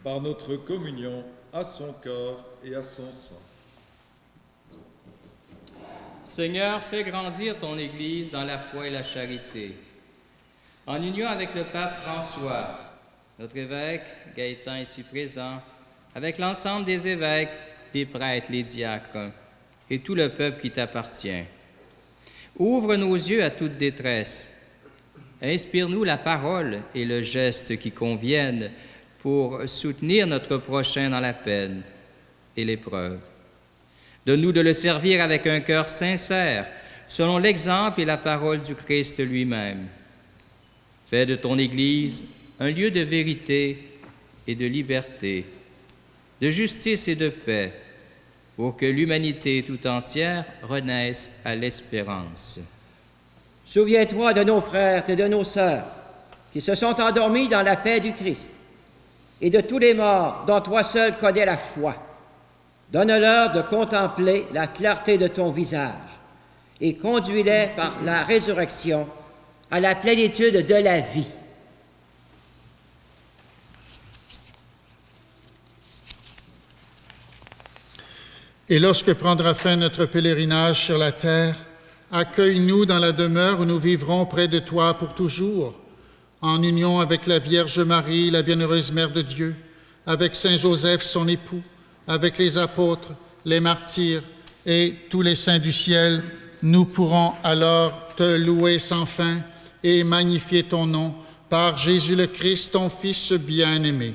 par notre communion à son corps et à son sang. Seigneur, fais grandir ton Église dans la foi et la charité. En union avec le pape François, notre évêque Gaëtan ici présent, avec l'ensemble des évêques, les prêtres, les diacres et tout le peuple qui t'appartient. Ouvre nos yeux à toute détresse. Inspire-nous la parole et le geste qui conviennent pour soutenir notre prochain dans la peine et l'épreuve. Donne-nous de le servir avec un cœur sincère, selon l'exemple et la parole du Christ lui-même. Fais de ton Église un lieu de vérité et de liberté, de justice et de paix, pour que l'humanité tout entière renaisse à l'espérance. Souviens-toi de nos frères et de nos sœurs qui se sont endormis dans la paix du Christ et de tous les morts dont toi seul connais la foi. Donne-leur de contempler la clarté de ton visage et conduis-les par la résurrection à la plénitude de la vie. Et lorsque prendra fin notre pèlerinage sur la terre, accueille-nous dans la demeure où nous vivrons près de toi pour toujours, en union avec la Vierge Marie, la bienheureuse Mère de Dieu, avec Saint Joseph, son époux, avec les apôtres, les martyrs et tous les saints du ciel. Nous pourrons alors te louer sans fin et magnifier ton nom par Jésus le Christ, ton Fils bien-aimé.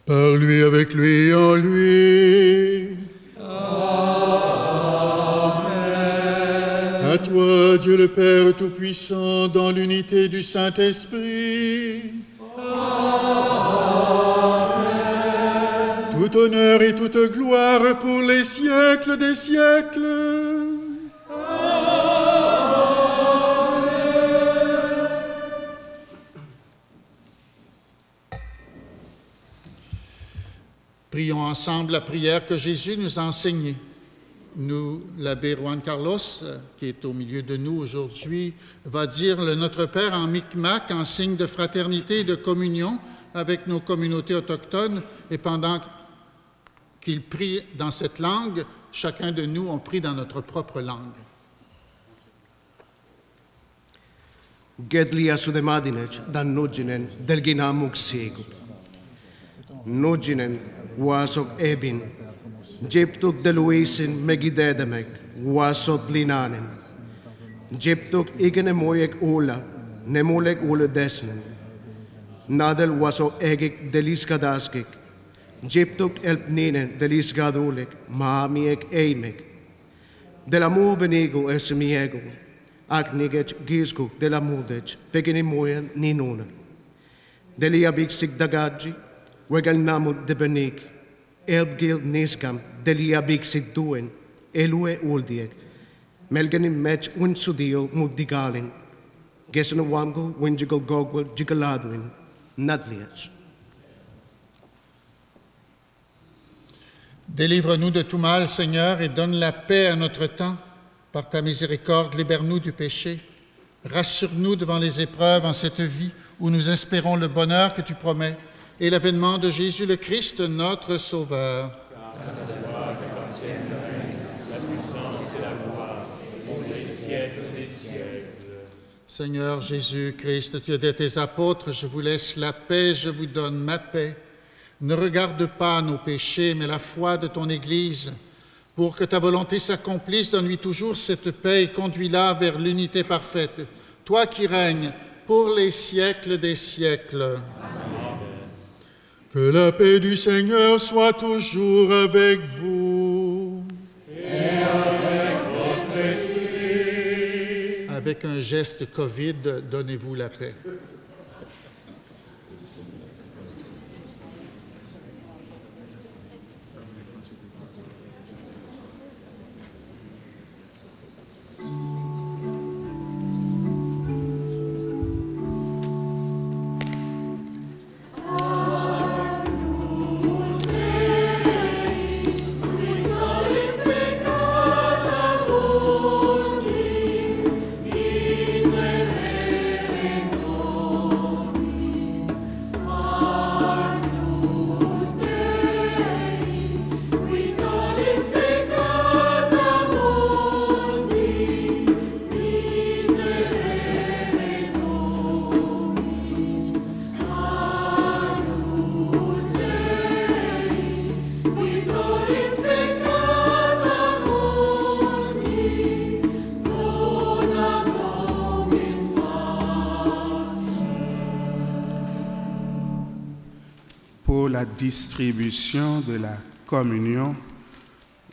Par lui, avec lui, en lui. Amen. À toi, Dieu le Père Tout-Puissant, dans l'unité du Saint-Esprit. Amen. Tout honneur et toute gloire pour les siècles des siècles. Prions ensemble la prière que Jésus nous a enseignée. Nous, l'abbé Juan Carlos, qui est au milieu de nous aujourd'hui, va dire le Notre Père en Micmac, en signe de fraternité et de communion avec nos communautés autochtones. Et pendant qu'il prie dans cette langue, chacun de nous, on prie dans notre propre langue. Gedlia sudemadinec, dan nuginen, delginamuk segu. Nuginen, wasok ebin, jeptuk deluisin megidedemek, wasot linanen. Jeptuk igenemoyek ula, nemolek ule desnen. Nadel wasok egik deliskadaskik. Jeptuk elpninen deliskadulek, maamiek eimek. Delamu benigo esmiego, aknigec giskuk delamudec, pegenimoyen ninuna. Deliabik sigdagaji, Wegal namut de benik, elbgil niskam, delia bixit duen, elue uldiek, melganin match unsudil mugdigalin, gesanawamgul winjigal gogwal jigaladwin, nadliach. Délivre-nous de tout mal, Seigneur, et donne la paix à notre temps. Par ta miséricorde, libère-nous du péché. Rassure-nous devant les épreuves en cette vie où nous espérons le bonheur que tu promets et l'avènement de Jésus le Christ, notre Sauveur. Seigneur Jésus-Christ, tu as dit à tes apôtres, je vous laisse la paix, je vous donne ma paix. Ne regarde pas nos péchés, mais la foi de ton Église. Pour que ta volonté s'accomplisse, donne-lui toujours cette paix et conduis-la vers l'unité parfaite. Toi qui règnes pour les siècles des siècles. Amen. Que la paix du Seigneur soit toujours avec vous. Et avec votre esprit. Avec un geste Covid, donnez-vous la paix. Distribution de la communion,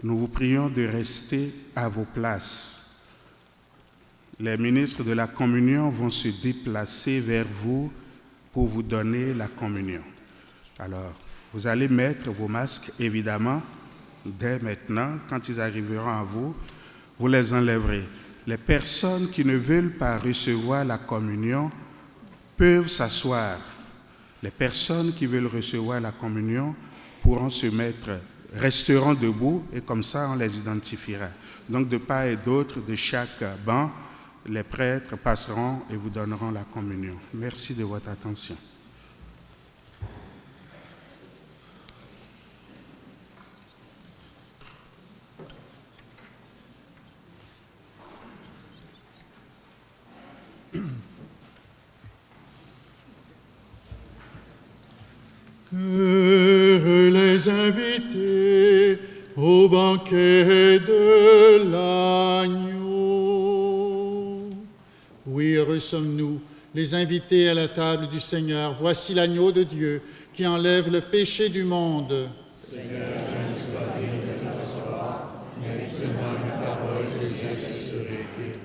nous vous prions de rester à vos places. Les ministres de la communion vont se déplacer vers vous pour vous donner la communion. Alors, vous allez mettre vos masques, évidemment, dès maintenant. Quand ils arriveront à vous, vous les enlèverez. Les personnes qui ne veulent pas recevoir la communion peuvent s'asseoir. Les personnes qui veulent recevoir la communion resteront debout et comme ça on les identifiera. Donc de part et d'autre de chaque banc, les prêtres passeront et vous donneront la communion. Merci de votre attention. Que les invités au banquet de l'agneau. Oui, heureux sommes-nous, les invités à la table du Seigneur. Voici l'agneau de Dieu qui enlève le péché du monde. Seigneur, je ne suis pas digne de ta recevoir, mais seulement une parole et je serai guéri.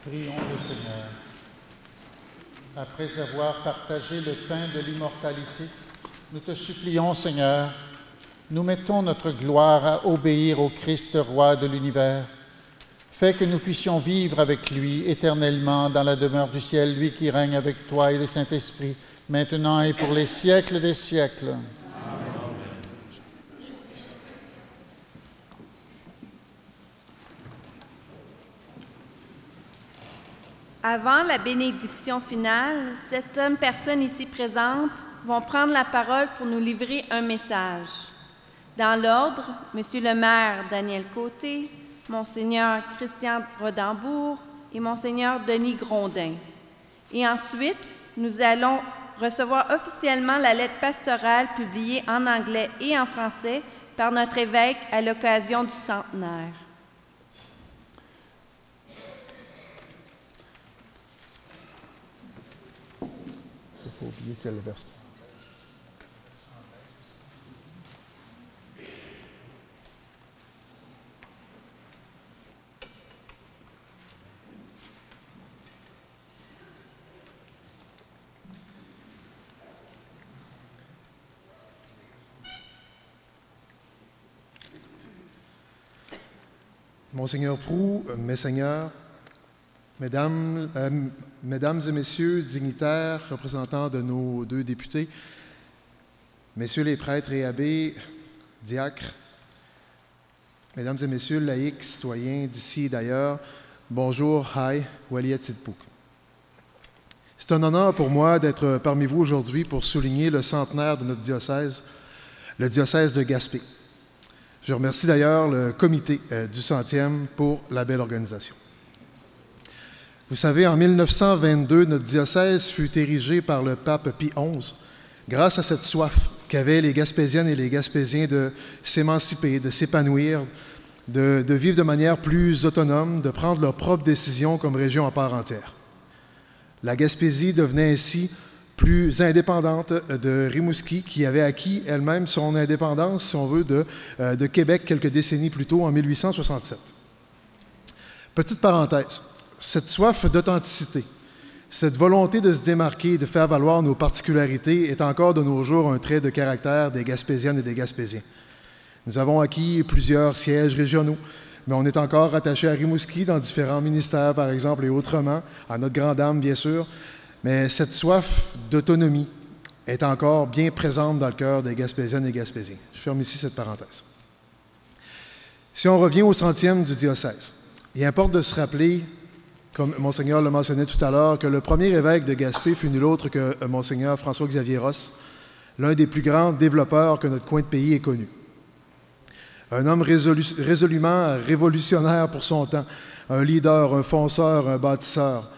Prions le Seigneur. Après avoir partagé le pain de l'immortalité, nous te supplions, Seigneur, nous mettons notre gloire à obéir au Christ, roi de l'univers. Fais que nous puissions vivre avec lui éternellement dans la demeure du ciel, lui qui règne avec toi et le Saint-Esprit, maintenant et pour les siècles des siècles. Avant la bénédiction finale, certaines personnes ici présentes vont prendre la parole pour nous livrer un message. Dans l'ordre, Monsieur le maire Daniel Côté, Monseigneur Christian Rodambourg et Monseigneur Denis Grondin. Et ensuite, nous allons recevoir officiellement la lettre pastorale publiée en anglais et en français par notre évêque à l'occasion du centenaire. Il ne faut pas oublier quel verset. Monseigneur Proulx, Messeigneurs, Mesdames et Messieurs dignitaires, représentants de nos deux députés, Messieurs les prêtres et abbés, diacres, Mesdames et Messieurs laïcs, citoyens d'ici et d'ailleurs, bonjour, hi, Waliyat Sidpouk. C'est un honneur pour moi d'être parmi vous aujourd'hui pour souligner le centenaire de notre diocèse, le diocèse de Gaspé. Je remercie d'ailleurs le comité du 100e pour la belle organisation. Vous savez, en 1922, notre diocèse fut érigé par le pape Pie XI grâce à cette soif qu'avaient les Gaspésiennes et les Gaspésiens de s'émanciper, de s'épanouir, de vivre de manière plus autonome, de prendre leurs propres décisions comme région à part entière. La Gaspésie devenait ainsi plus indépendante de Rimouski, qui avait acquis elle-même son indépendance, si on veut, de Québec quelques décennies plus tôt, en 1867. Petite parenthèse, cette soif d'authenticité, cette volonté de se démarquer, de faire valoir nos particularités est encore de nos jours un trait de caractère des Gaspésiennes et des Gaspésiens. Nous avons acquis plusieurs sièges régionaux, mais on est encore rattaché à Rimouski dans différents ministères, par exemple, et autrement, à notre grande dame, bien sûr. Mais cette soif d'autonomie est encore bien présente dans le cœur des Gaspésiennes et Gaspésiens. Je ferme ici cette parenthèse. Si on revient au 100e du diocèse, il importe de se rappeler, comme Monseigneur le mentionnait tout à l'heure, que le premier évêque de Gaspé fut nul autre que Monseigneur François-Xavier Ross, l'un des plus grands développeurs que notre coin de pays ait connu. Un homme résolument révolutionnaire pour son temps, un leader, un fonceur, un bâtisseur.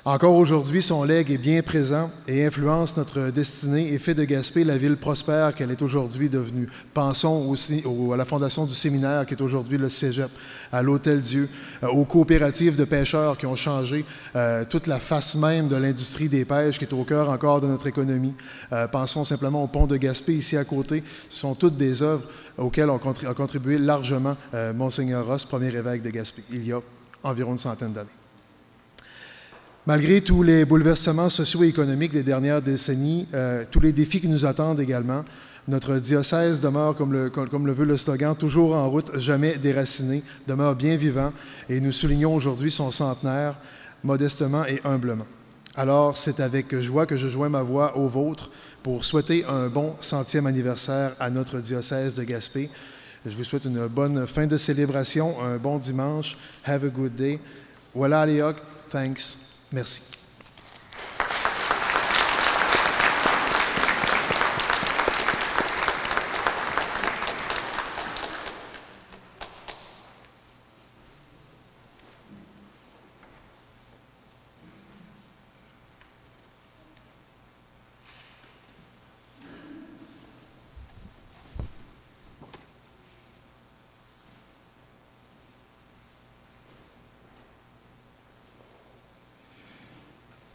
Encore aujourd'hui, son legs est bien présent et influence notre destinée et fait de Gaspé la ville prospère qu'elle est aujourd'hui devenue. Pensons aussi à la fondation du séminaire qui est aujourd'hui le Cégep, à l'Hôtel-Dieu, aux coopératives de pêcheurs qui ont changé toute la face même de l'industrie des pêches qui est au cœur encore de notre économie. Pensons simplement au pont de Gaspé ici à côté. Ce sont toutes des œuvres auxquelles a contribué largement Monseigneur Ross, premier évêque de Gaspé, il y a environ une centaine d'années. Malgré tous les bouleversements sociaux et économiques des dernières décennies, tous les défis qui nous attendent également, notre diocèse demeure, comme le veut le slogan, toujours en route, jamais déraciné, demeure bien vivant, et nous soulignons aujourd'hui son centenaire, modestement et humblement. Alors, c'est avec joie que je joins ma voix aux vôtres pour souhaiter un bon 100e anniversaire à notre diocèse de Gaspé. Je vous souhaite une bonne fin de célébration, un bon dimanche. Have a good day. Voilà, Léoc. Thanks. Merci.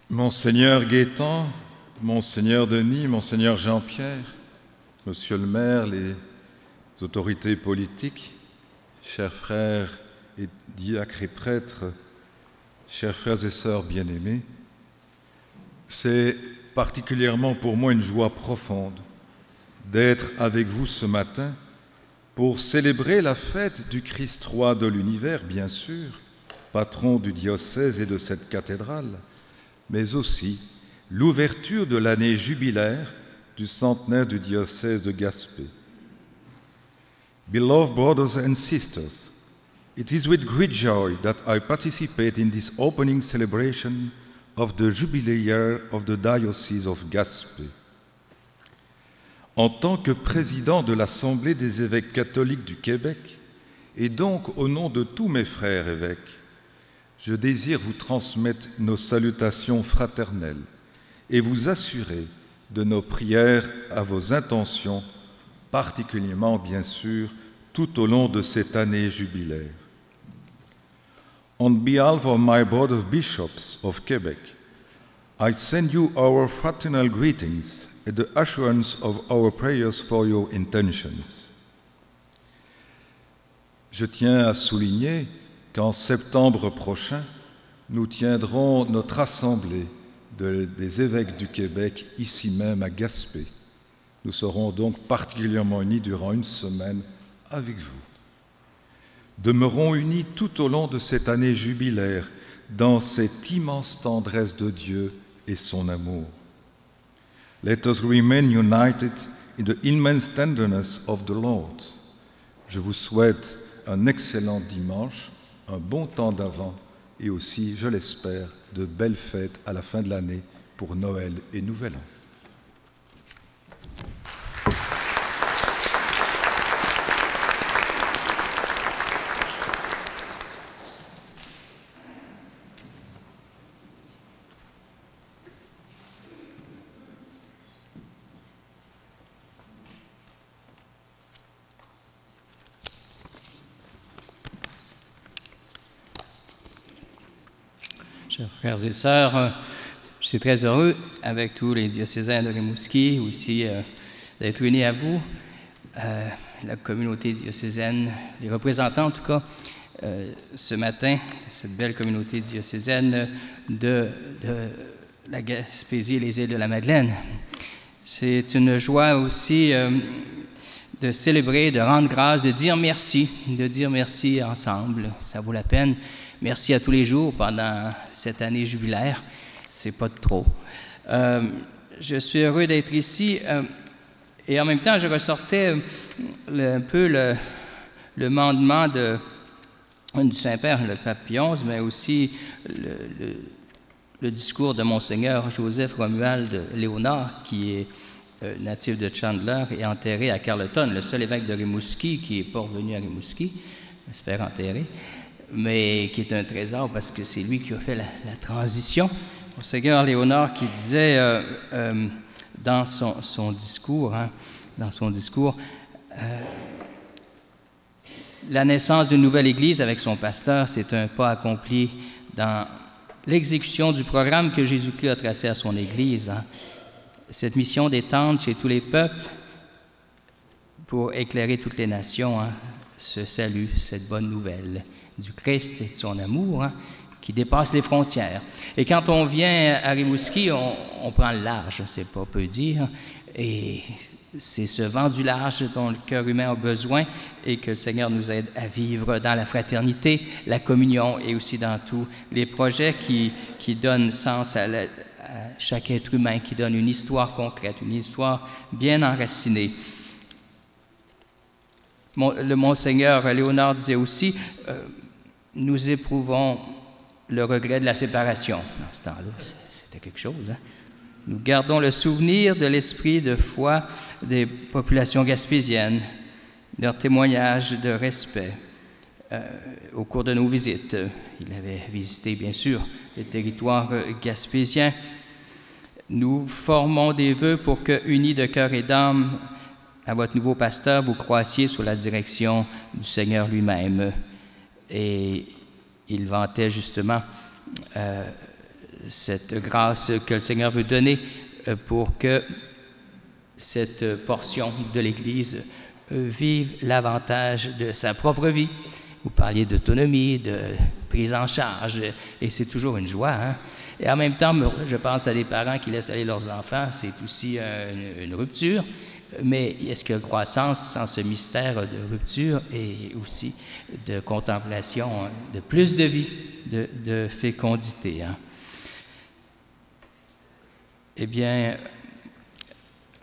Monseigneur Gaétan, Monseigneur Denis, Monseigneur Jean-Pierre, Monsieur le maire, les autorités politiques, chers frères et diacres et prêtres, chers frères et sœurs bien-aimés, c'est particulièrement pour moi une joie profonde d'être avec vous ce matin pour célébrer la fête du Christ roi de l'univers, bien sûr, patron du diocèse et de cette cathédrale, mais aussi l'ouverture de l'année jubilaire du centenaire du diocèse de Gaspé. Beloved brothers and sisters, it is with great joy that I participate in this opening celebration of the jubilee year of the Diocese of Gaspé. En tant que président de l'Assemblée des évêques catholiques du Québec, et donc au nom de tous mes frères évêques, je désire vous transmettre nos salutations fraternelles et vous assurer de nos prières à vos intentions, particulièrement, bien sûr, tout au long de cette année jubilaire. On behalf of my Board of Bishops of Quebec, I send you our fraternal greetings and the assurance of our prayers for your intentions. Je tiens à souligner qu'en septembre prochain, nous tiendrons notre assemblée des évêques du Québec ici même à Gaspé. Nous serons donc particulièrement unis durant une semaine avec vous. Demeurons unis tout au long de cette année jubilaire dans cette immense tendresse de Dieu et son amour. Let us remain united in the immense tenderness of the Lord. Je vous souhaite un excellent dimanche, un bon temps d'Avent et aussi, je l'espère, de belles fêtes à la fin de l'année pour Noël et Nouvel An. Chers frères et sœurs, je suis très heureux, avec tous les diocésains de Rimouski, aussi d'être unis à vous, la communauté diocésaine, les représentants en tout cas, ce matin, cette belle communauté diocésaine de la Gaspésie et les îles de la Madeleine. C'est une joie aussi de célébrer, de rendre grâce, de dire merci ensemble, ça vaut la peine. Merci à tous les jours pendant cette année jubilaire, c'est pas de trop. Je suis heureux d'être ici et en même temps je ressortais un peu le mandement du Saint-Père, le pape Pie XI, mais aussi le discours de Monseigneur Joseph Romuald Léonard, qui est natif de Chandler et enterré à Carleton, le seul évêque de Rimouski qui n'est pas revenu à Rimouski, à se faire enterrer, mais qui est un trésor parce que c'est lui qui a fait la transition. Monseigneur Léonard qui disait dans son discours, la naissance d'une nouvelle Église avec son pasteur, c'est un pas accompli dans l'exécution du programme que Jésus-Christ a tracé à son Église. Cette mission d'étendre chez tous les peuples pour éclairer toutes les nations ce salut, cette bonne nouvelle du Christ et de son amour qui dépasse les frontières. Et quand on vient à Rimouski, on prend le large, c'est pas peu dire, et c'est ce vent du large dont le cœur humain a besoin et que le Seigneur nous aide à vivre dans la fraternité, la communion et aussi dans tous les projets qui donnent sens à chaque être humain, qui donnent une histoire concrète, une histoire bien enracinée. Le Monseigneur Léonard disait aussi, nous éprouvons le regret de la séparation. Dans ce temps-là, c'était quelque chose. Nous gardons le souvenir de l'esprit de foi des populations gaspésiennes, leur témoignage de respect au cours de nos visites. Il avait visité, bien sûr, le territoire gaspésien. Nous formons des vœux pour que, unis de cœur et d'âme, à votre nouveau pasteur, vous croissiez sous la direction du Seigneur lui-même. Et il vantait justement cette grâce que le Seigneur veut donner pour que cette portion de l'Église vive l'avantage de sa propre vie. Vous parliez d'autonomie, prise en charge. Et c'est toujours une joie. Hein? Et en même temps, je pense à des parents qui laissent aller leurs enfants, c'est aussi une rupture. Mais est-ce qu'il y a croissance sans ce mystère de rupture et aussi de contemplation, de plus de vie, de fécondité? Hein? Eh bien,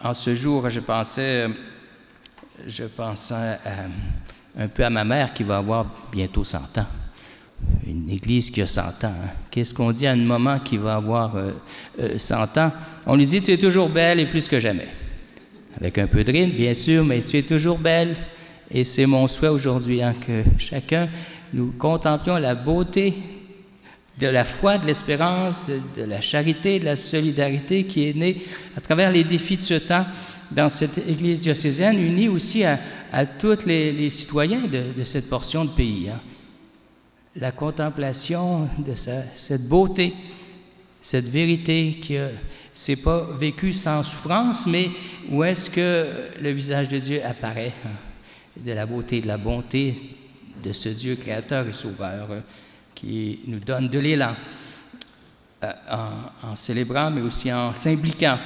en ce jour, je pensais un peu à ma mère qui va avoir bientôt 100 ans. Une église qui a 100 ans. Hein. Qu'est-ce qu'on dit à un moment qui va avoir 100 ans? On lui dit « Tu es toujours belle et plus que jamais ». Avec un peu de rime, bien sûr, mais tu es toujours belle. Et c'est mon souhait aujourd'hui, hein, que chacun, nous contemplions la beauté de la foi, de l'espérance, de la charité, de la solidarité qui est née à travers les défis de ce temps dans cette Église diocésaine, unie aussi à tous les citoyens de cette portion de pays. Hein. La contemplation de cette beauté, cette vérité qui c'est pas vécu sans souffrance, mais où est-ce que le visage de Dieu apparaît, hein, de la beauté, de la bonté de ce Dieu créateur et sauveur qui nous donne de l'élan en célébrant, mais aussi en s'impliquant,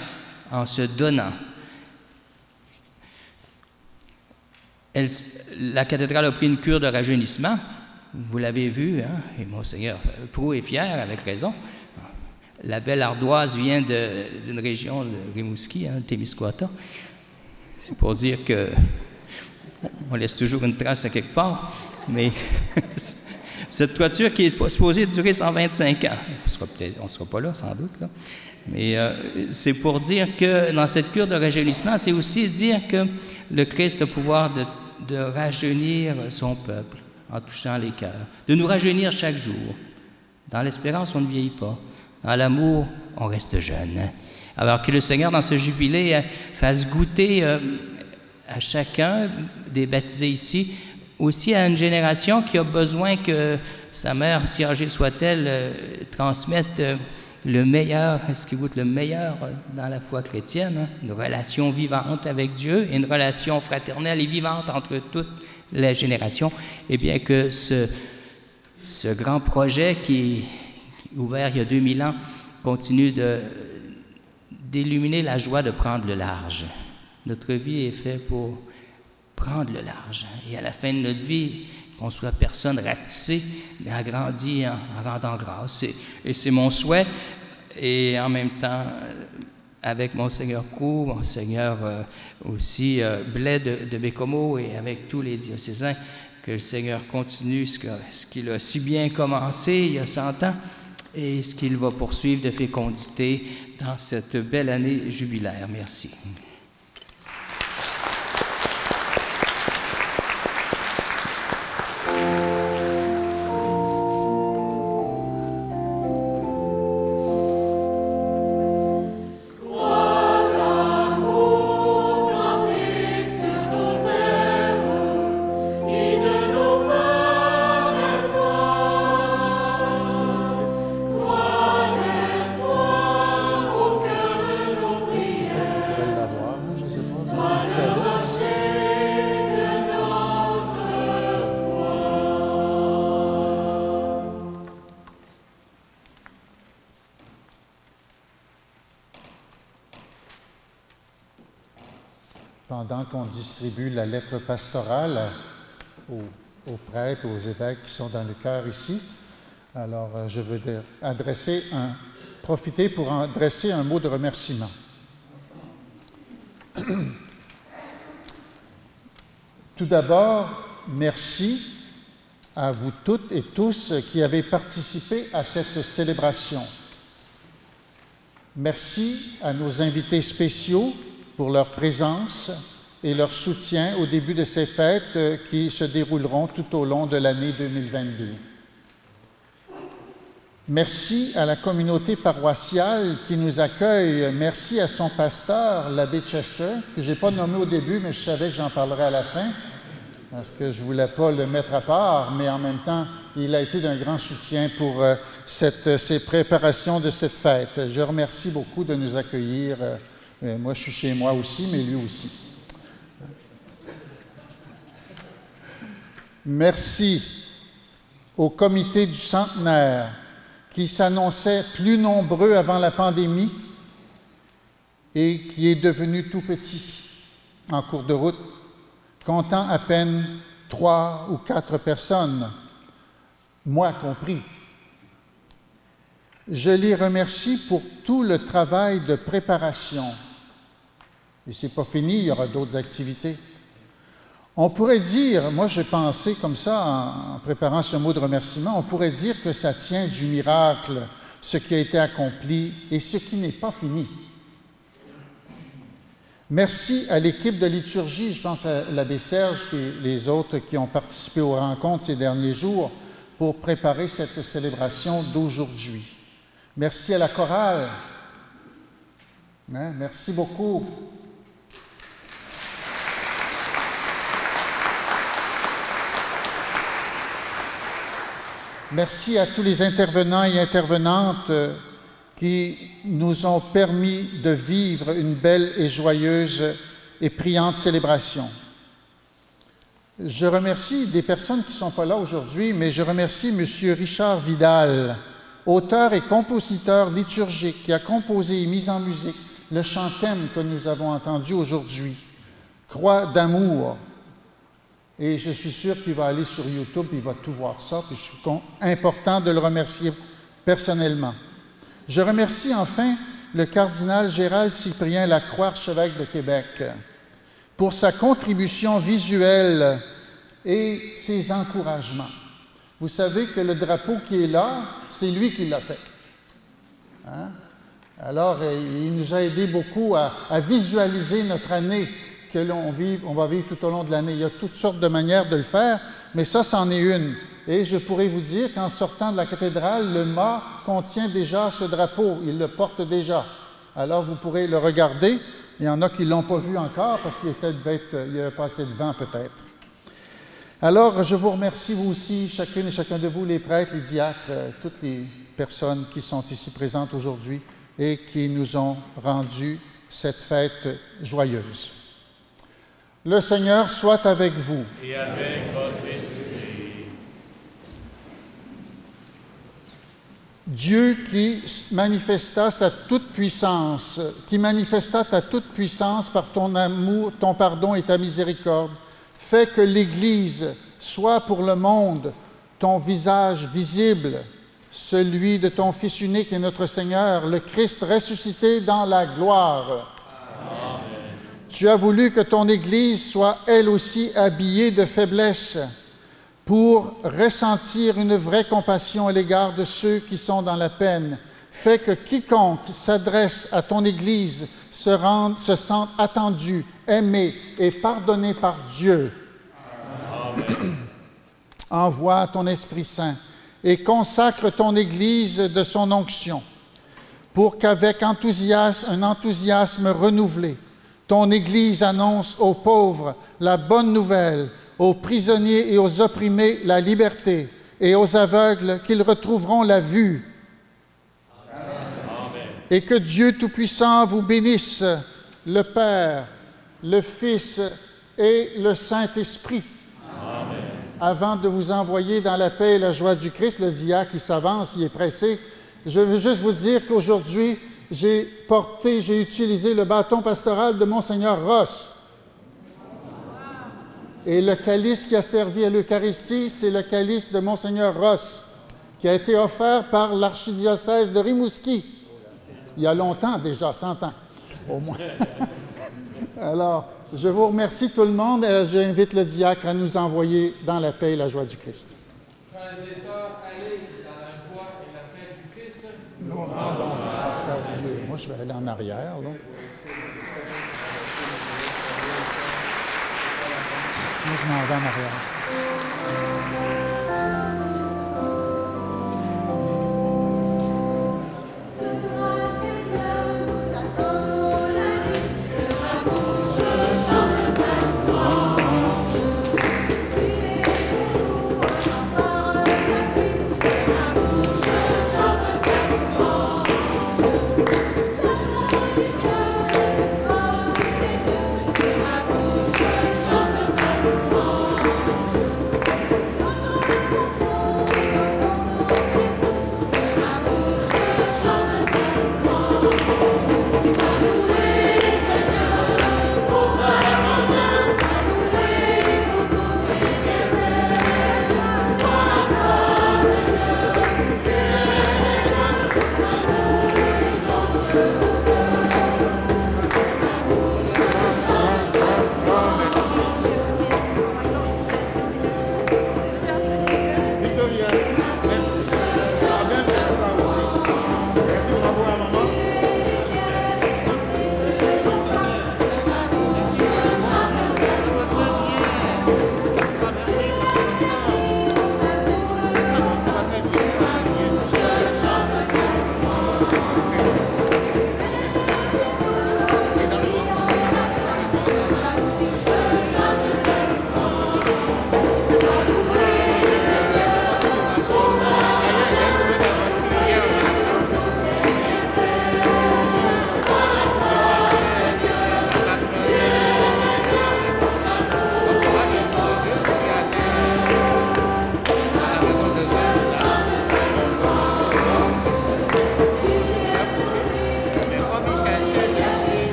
en se donnant. La cathédrale a pris une cure de rajeunissement, vous l'avez vu, hein, et Monseigneur Proulx est fier, avec raison. La belle ardoise vient d'une région de Rimouski, hein, Témiscouata. C'est pour dire qu'on laisse toujours une trace à quelque part, mais cette toiture qui est supposée durer 125 ans, on ne sera pas là sans doute, là. Mais c'est pour dire que dans cette cure de rajeunissement, c'est aussi dire que le Christ a le pouvoir de rajeunir son peuple en touchant les cœurs, de nous rajeunir chaque jour. Dans l'espérance, on ne vieillit pas. Dans l'amour, on reste jeune. Alors que le Seigneur, dans ce jubilé, fasse goûter à chacun des baptisés ici, aussi à une génération qui a besoin que sa mère, si âgée soit-elle, transmette le meilleur, est-ce qu'il goûte le meilleur dans la foi chrétienne, hein? Une relation vivante avec Dieu, une relation fraternelle et vivante entre toutes les générations, et bien que ce grand projet qui ouvert il y a 2000 ans, continue d'illuminer la joie de prendre le large. Notre vie est faite pour prendre le large. Et à la fin de notre vie, qu'on soit personne rapetissée, mais agrandie en rendant grâce. Et c'est mon souhait. Et en même temps, avec Monseigneur Proulx, Monseigneur aussi Blais de Bécomo et avec tous les diocésains, que le Seigneur continue ce qu'il a si bien commencé il y a 100 ans, et ce qu'il va poursuivre de fécondité dans cette belle année jubilaire. Merci. Pendant qu'on distribue la lettre pastorale aux prêtres, aux évêques qui sont dans le chœur ici, alors je veux profiter pour adresser un mot de remerciement. Tout d'abord, merci à vous toutes et tous qui avez participé à cette célébration. Merci à nos invités spéciaux pour leur présence et leur soutien au début de ces fêtes qui se dérouleront tout au long de l'année 2022. Merci à la communauté paroissiale qui nous accueille. Merci à son pasteur, l'abbé Chester, que je n'ai pas nommé au début, mais je savais que j'en parlerais à la fin, parce que je ne voulais pas le mettre à part, mais en même temps, il a été d'un grand soutien pour ces préparations de cette fête. Je remercie beaucoup de nous accueillir. Moi, je suis chez moi aussi, mais lui aussi. Merci au comité du centenaire, qui s'annonçait plus nombreux avant la pandémie et qui est devenu tout petit en cours de route, comptant à peine 3 ou 4 personnes, moi compris. Je les remercie pour tout le travail de préparation. Et ce n'est pas fini, il y aura d'autres activités. On pourrait dire, moi j'ai pensé comme ça en préparant ce mot de remerciement, on pourrait dire que ça tient du miracle, ce qui a été accompli et ce qui n'est pas fini. Merci à l'équipe de liturgie, je pense à l'abbé Serge et les autres qui ont participé aux rencontres ces derniers jours pour préparer cette célébration d'aujourd'hui. Merci à la chorale. Merci beaucoup. Merci à tous les intervenants et intervenantes qui nous ont permis de vivre une belle et joyeuse et priante célébration. Je remercie des personnes qui ne sont pas là aujourd'hui, mais je remercie M. Richard Vidal, auteur et compositeur liturgique, qui a composé et mis en musique le chant-thème que nous avons entendu aujourd'hui, « Croix d'amour ». Et je suis sûr qu'il va aller sur YouTube, il va tout voir ça, puis je suis important de le remercier personnellement. Je remercie enfin le cardinal Gérald Cyprien Lacroix, archevêque de Québec, pour sa contribution visuelle et ses encouragements. Vous savez que le drapeau qui est là, c'est lui qui l'a fait. Hein? Alors, il nous a aidé beaucoup à visualiser notre année que on va vivre tout au long de l'année. Il y a toutes sortes de manières de le faire, mais ça, c'en est une. Et je pourrais vous dire qu'en sortant de la cathédrale, le mât contient déjà ce drapeau. Il le porte déjà. Alors, vous pourrez le regarder. Il y en a qui ne l'ont pas vu encore parce qu'il y avait pas assez de vent peut-être. Alors, je vous remercie, vous aussi, chacune et chacun de vous, les prêtres, les diacres, toutes les personnes qui sont ici présentes aujourd'hui et qui nous ont rendu cette fête joyeuse. Le Seigneur soit avec vous. Et avec votre esprit. Dieu qui manifesta ta toute puissance par ton amour, ton pardon et ta miséricorde, fait que l'Église soit pour le monde ton visage visible, celui de ton Fils unique et notre Seigneur, le Christ ressuscité dans la gloire. Amen. Tu as voulu que ton Église soit elle aussi habillée de faiblesse pour ressentir une vraie compassion à l'égard de ceux qui sont dans la peine. Fais que quiconque s'adresse à ton Église se sente attendu, aimé et pardonné par Dieu. Amen. Envoie ton Esprit Saint et consacre ton Église de son onction, pour qu'avec un enthousiasme renouvelé, ton Église annonce aux pauvres la bonne nouvelle, aux prisonniers et aux opprimés la liberté, et aux aveugles qu'ils retrouveront la vue. Amen. Et que Dieu Tout-Puissant vous bénisse, le Père, le Fils et le Saint-Esprit. Amen. Avant de vous envoyer dans la paix et la joie du Christ, le diacre qui s'avance, il est pressé, je veux juste vous dire qu'aujourd'hui, j'ai utilisé le bâton pastoral de Monseigneur Ross. Et le calice qui a servi à l'Eucharistie, c'est le calice de Monseigneur Ross, qui a été offert par l'archidiocèse de Rimouski. Il y a longtemps déjà, 100 ans, au moins. Alors, je vous remercie tout le monde et j'invite le diacre à nous envoyer dans la paix et la joie du Christ. Frères et sœurs, allez dans la joie et la paix du Christ. Nous rendons grâce à Dieu. Moi, je vais aller en arrière, là. Moi, je m'en vais en arrière.